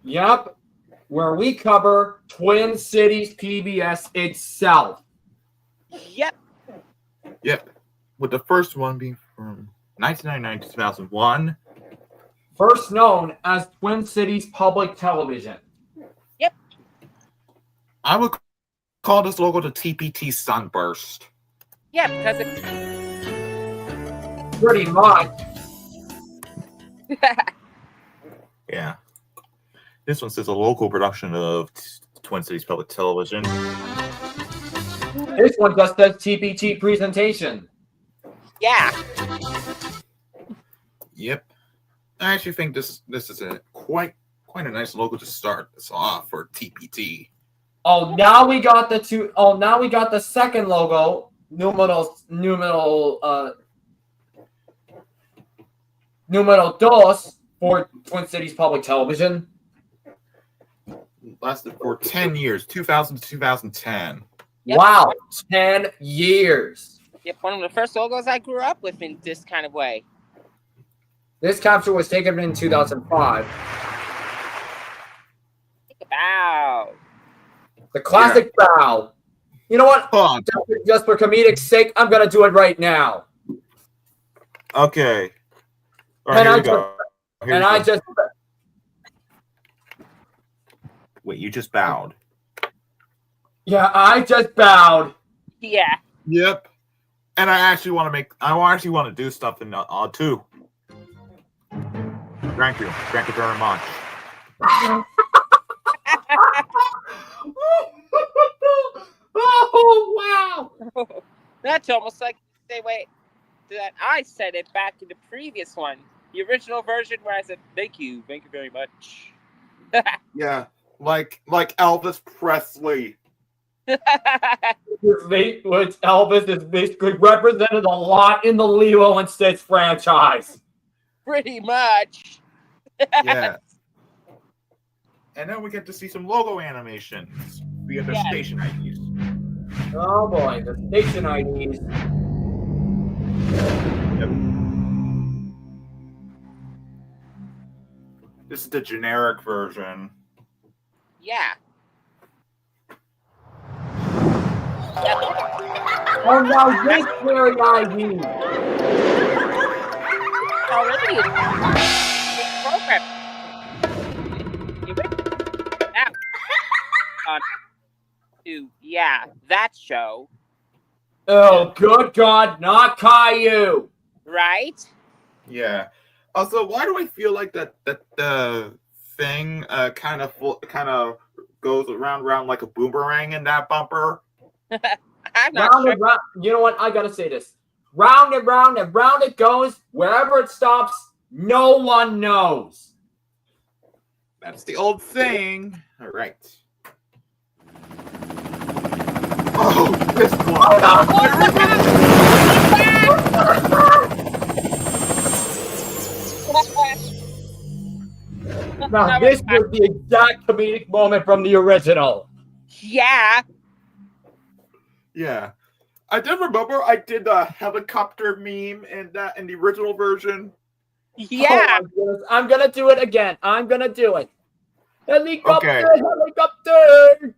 Yep, where we cover Twin Cities PBS itself. Yep. Yep. With the first one being from 1999 to 2001. First known as Twin Cities Public Television. Yep. I would call this logo the TPT Sunburst. Yeah, because it's pretty much. Yeah. This one says a local production of Twin Cities Public Television. This one just says TPT presentation. Yeah. Yep. I actually think this is a quite a nice logo to start this off for TPT. Oh, now we got the two. Oh, now we got the second logo. Numero dos for Twin Cities Public Television. Lasted for 10 years, 2000 to 2010. Yep. Wow, 10 years. Yep, one of the first logos I grew up with in this kind of way. This capture was taken in 2005. Think about The classic bow. You know what? Just for comedic sake, I'm gonna do it right now. Okay. All right, And here I we go. Here we go. just Wait, you just bowed. Yeah, I just bowed. Yeah. Yep. And I actually want to do something too. Thank you. Thank you very much. Oh wow! That's almost like the same way that I said it back in the previous one. The original version where I said, thank you very much. Yeah. Like Elvis Presley. Which Elvis is basically represented a lot in the Lilo and Stitch franchise. Pretty much. Yeah. And then we get to see some logo animations via the station IDs. Oh boy, the station IDs. Yep. This is the generic version. Yeah. Oh now this very ID. Already program. Now on to that show. Oh good God, not Caillou. Right? Yeah. Also, why do I feel like that the thing kind of goes around like a boomerang in that bumper? I'm not round sure. and round. You know what? I gotta say this. Round and round and round it goes. Wherever it stops, no one knows. That's the old thing. All right. Oh, this one. Now, this was the exact comedic moment from the original. Yeah. Yeah. I did remember I did the helicopter meme in the original version. Yeah. Oh my goodness. I'm gonna do it again. I'm gonna do it. Helicopter, Okay. helicopter.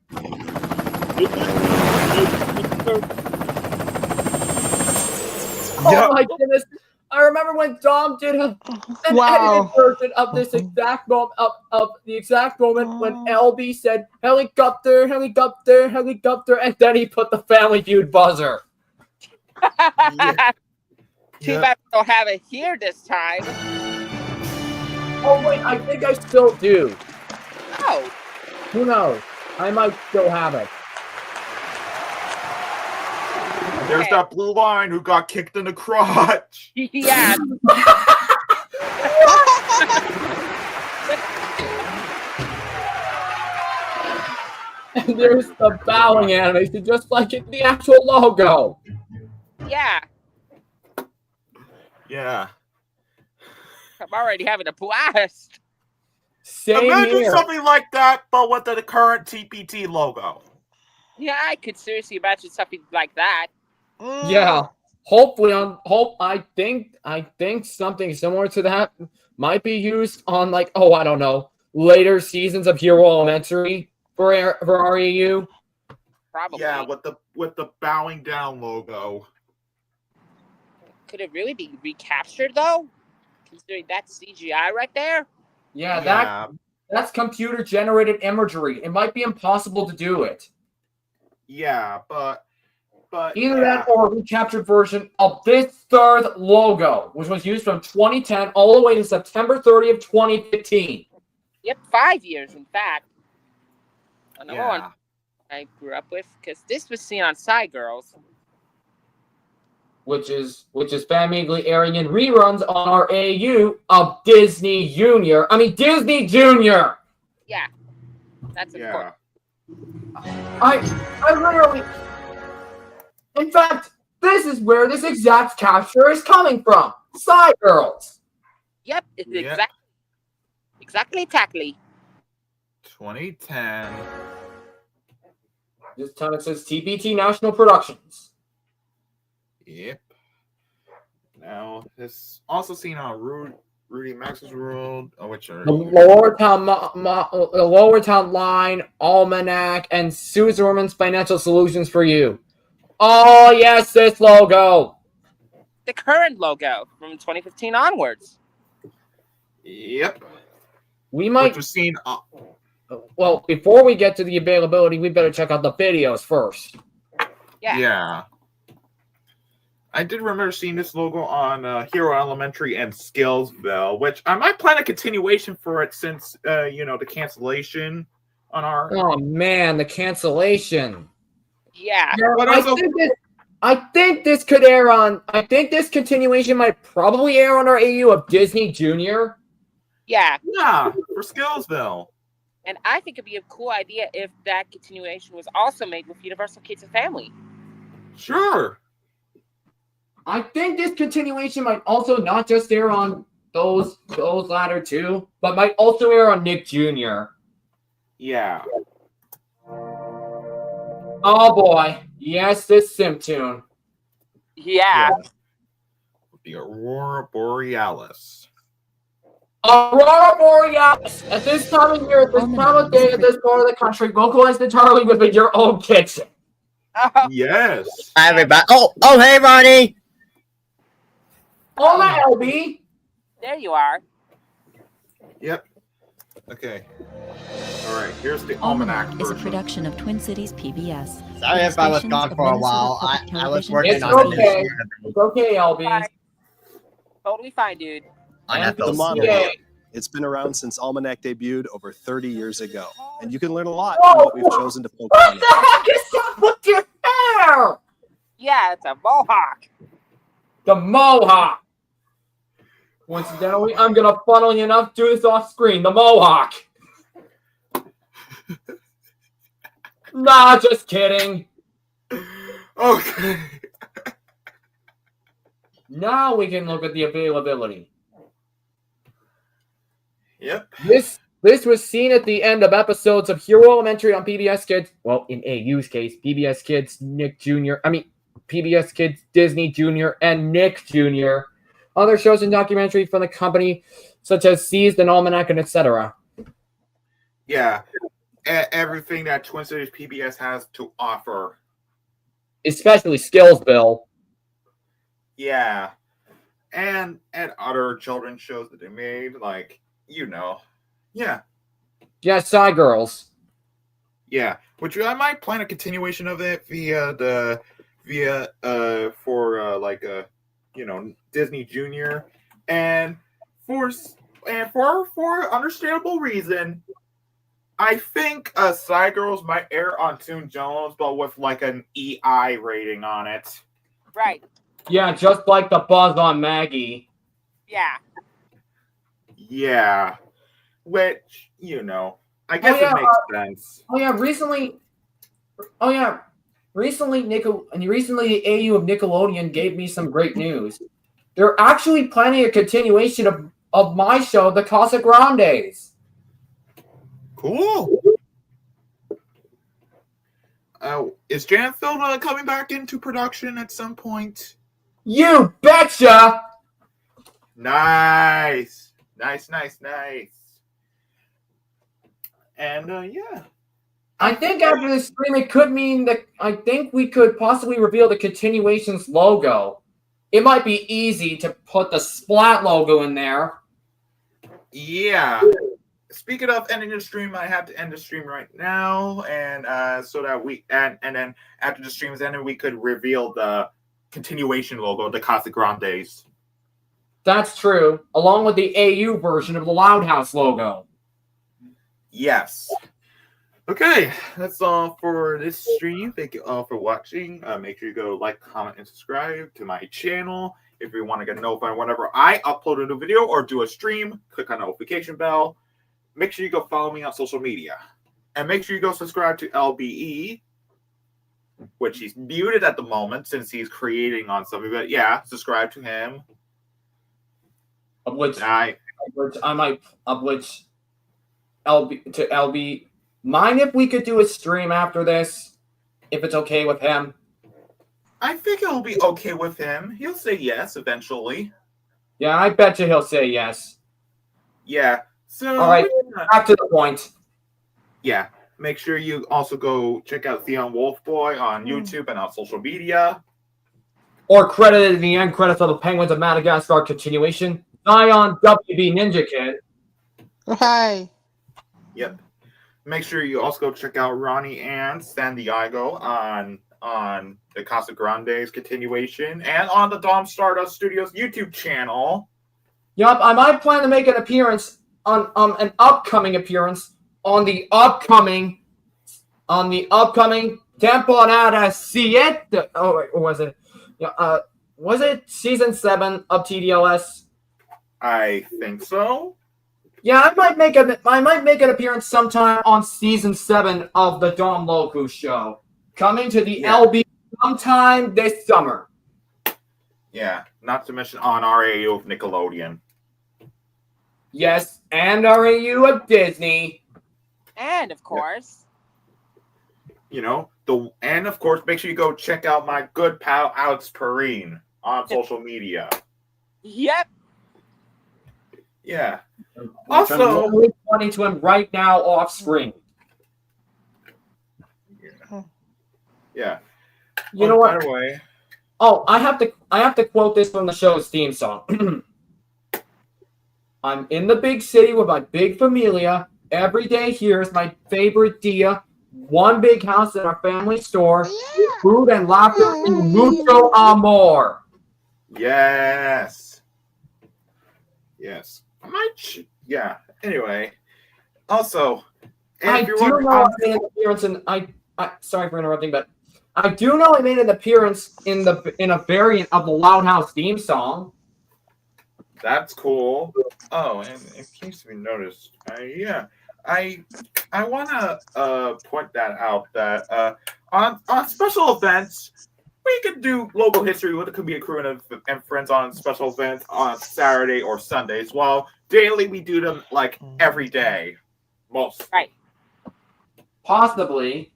Oh my goodness. I remember when Dom did an edited version of this exact moment of the exact moment when LB said helicopter, helicopter, helicopter, and then he put the Family Feud buzzer. Too bad we don't have it here this time. Oh wait, I think I still do. Oh. Who knows? I might still have it. There's that blue line who got kicked in the crotch. Yeah. And there's the bowing animation, just like in the actual logo. Yeah. Yeah. I'm already having a blast. Same Imagine here. something like that, but with the current TPT logo. Yeah, I could seriously imagine something like that. Yeah. Hopefully I think something similar to that might be used on like, I don't know, later seasons of Hero Elementary for REU. Probably. Yeah, with the bowing down logo. Could it really be recaptured though? Considering that's CGI right there. Yeah, that's computer generated imagery. It might be impossible to do it. Yeah, but Either that or a recaptured version of this third logo, which was used from 2010 all the way to September 30th, 2015. Yep, 5 years in fact. Another one I grew up with because this was seen on Side Girls. Which is famously airing in reruns on our AU of Disney Junior. Disney Junior. Yeah, that's important. I literally, in fact, this is where this exact capture is coming from. Side Girls. Yep, it's exactly tackly. 2010. This time it says TBT National Productions. Yep. Now, this also seen on Rudy Max's World, which are The Lower Town Line, Almanac, and Sue Zimmerman's Financial Solutions for You. Oh, yes, this logo. The current logo from 2015 onwards. Yep. We might. Which was seen. Well, before we get to the availability, we better check out the videos first. Yeah. I did remember seeing this logo on Hero Elementary and Skillsville, which I might plan a continuation for it since, the cancellation on our... Oh, man, the cancellation. Yeah. But I think this could air on... I think this continuation might probably air on our AU of Disney Junior. Yeah. Yeah, for Skillsville. And I think it'd be a cool idea if that continuation was also made with Universal Kids and Family. Sure. I think this continuation might also not just air on those latter two, but might also air on Nick Jr. Yeah. Oh boy. Yes, this sim tune. Yeah. The Aurora Borealis. Aurora Borealis! At this time of year, at this time of day, at this part of the country, vocalize the Charlie within your own kitchen. Yes. Hi, everybody. Oh, hey, Ronnie. Hola, LB. There you are. Yep. Okay. All right. Here's the Almanac is a version. production of Twin Cities PBS. Sorry if I was gone for a while. I was working It's on okay. it. It's okay, LB. Totally fine, dude. The model. It's been around since Almanac debuted over 30 years ago, and you can learn a lot from what we've chosen to focus on. What the heck is up with your hair? Yeah, it's a mohawk. The mohawk. Coincidentally, I'm gonna funnel you enough to do this off screen. The mohawk. Nah, just kidding. Okay. Now we can look at the availability. Yep. This was seen at the end of episodes of Hero Elementary on PBS Kids. Well, in AU's case, PBS Kids, PBS Kids, Disney Junior, and Nick Jr. Other shows and documentaries from the company, such as Seized and Almanac and etc. Yeah. Everything that Twin Cities PBS has to offer. Especially Skillsville. Yeah. And other children's shows that they made, like, Yeah. Yeah, Side Girls. Yeah. Which I might plan a continuation of it Disney Junior. And for understandable reason, I think Side Girls might air on Toon Jones, but with like an EI rating on it. Right. Yeah, just like the buzz on Maggie. Yeah. Yeah. Which, I guess it makes sense. Recently the AU of Nickelodeon gave me some great news. They're actually planning a continuation of my show, The Casa Grandes. Cool. Is Janfield coming back into production at some point? You betcha! Nice. And yeah. I think after this stream, it could mean that I think we could possibly reveal the Continuations logo. It might be easy to put the Splat logo in there. Yeah. Speaking of ending the stream, I have to end the stream right now, and so that we and then after the stream is ended, we could reveal the continuation logo, the Casa Grandes. That's true, along with the AU version of the Loud House logo. Yes. Okay, that's all for this stream. Thank you all for watching. Make sure you go like, comment, and subscribe to my channel. If you want to get notified whenever I upload a new video or do a stream, click on the notification bell. Make sure you go follow me on social media. And make sure you go subscribe to LBE, which he's muted at the moment since he's creating on something. But yeah, subscribe to him. Of which I might upload to LB. Mind if we could do a stream after this, if it's okay with him? I think it'll be okay with him. He'll say yes eventually. Yeah, I bet you he'll say yes. Yeah. So all right, back to the point. Yeah. Make sure you also go check out Theon Wolfboy on YouTube and on social media. Or credited in the end credits of the Penguins of Madagascar continuation, Zion WB Ninja Kid. Hi. Yep. Make sure you also go check out Ronnie and San Diego on the Casa Grandes continuation and on the Dom Stardust Studios YouTube channel. Yup, I might plan to make an appearance on an upcoming appearance on the upcoming Temporada 7. Oh, wait, or was it? Yeah, was it season 7 of TDLS? I think so. Yeah, I might make an appearance sometime on season 7 of the Dom Loku show, coming to the LB sometime this summer. Yeah, not to mention on RAU of Nickelodeon. Yes, and RAU of Disney. And of course, and of course, make sure you go check out my good pal Alex Perrine on social media. Yep. Yeah. Also, I'm responding to him right now off screen. Yeah. You know what? By the way, I have to quote this from the show's theme song. I'm in the big city with my big familia. Every day here is my favorite dia. One big house and our family store. Food and laughter and mucho amor. Yes. Yeah. Anyway. Also, I do know I made an appearance in sorry for interrupting, but I do know I made an appearance in a variant of the Loud House theme song. That's cool. Oh, and in case we noticed, I want to point that out that on special events we could do local history with the Comedic crew and friends on special events on Saturday or Sundays. While daily we do them like every day, most right. Possibly.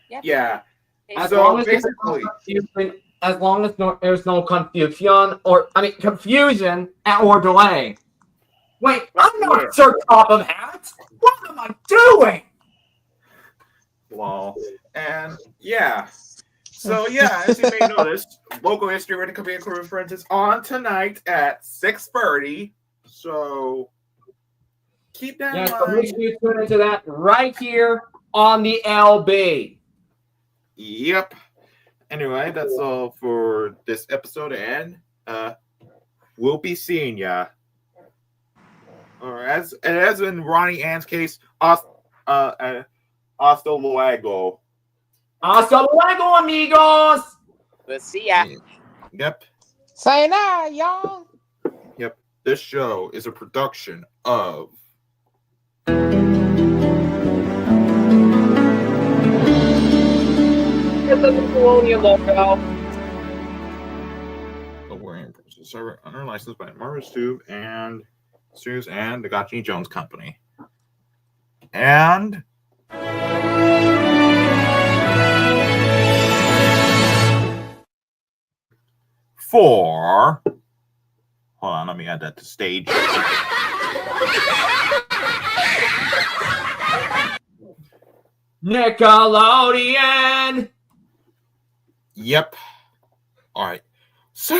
Yep. Yeah. As So long as basically, there's no confusion or delay. Wait, I'm not Sir Top of Hats. What am I doing? Well, and yeah. So yeah, as you may notice, local history with the Comedic crew and friends is on tonight at 6:30. So keep that in So mind. make sure you tune into that right here on the LB. Yep. Anyway, that's all for this episode, and we'll be seeing ya. Or as in Ronnie Ann's case, hasta luego. Hasta luego, amigos. We'll see ya. Yep. Sayonara, y'all. Yep. This show is a production of the Colonial logo. The Warrior Server under license by Marvel's Tube and Studios and the Gotchi Jones Company. And for, hold on, let me add that to stage. Nickelodeon. Yep. All right. So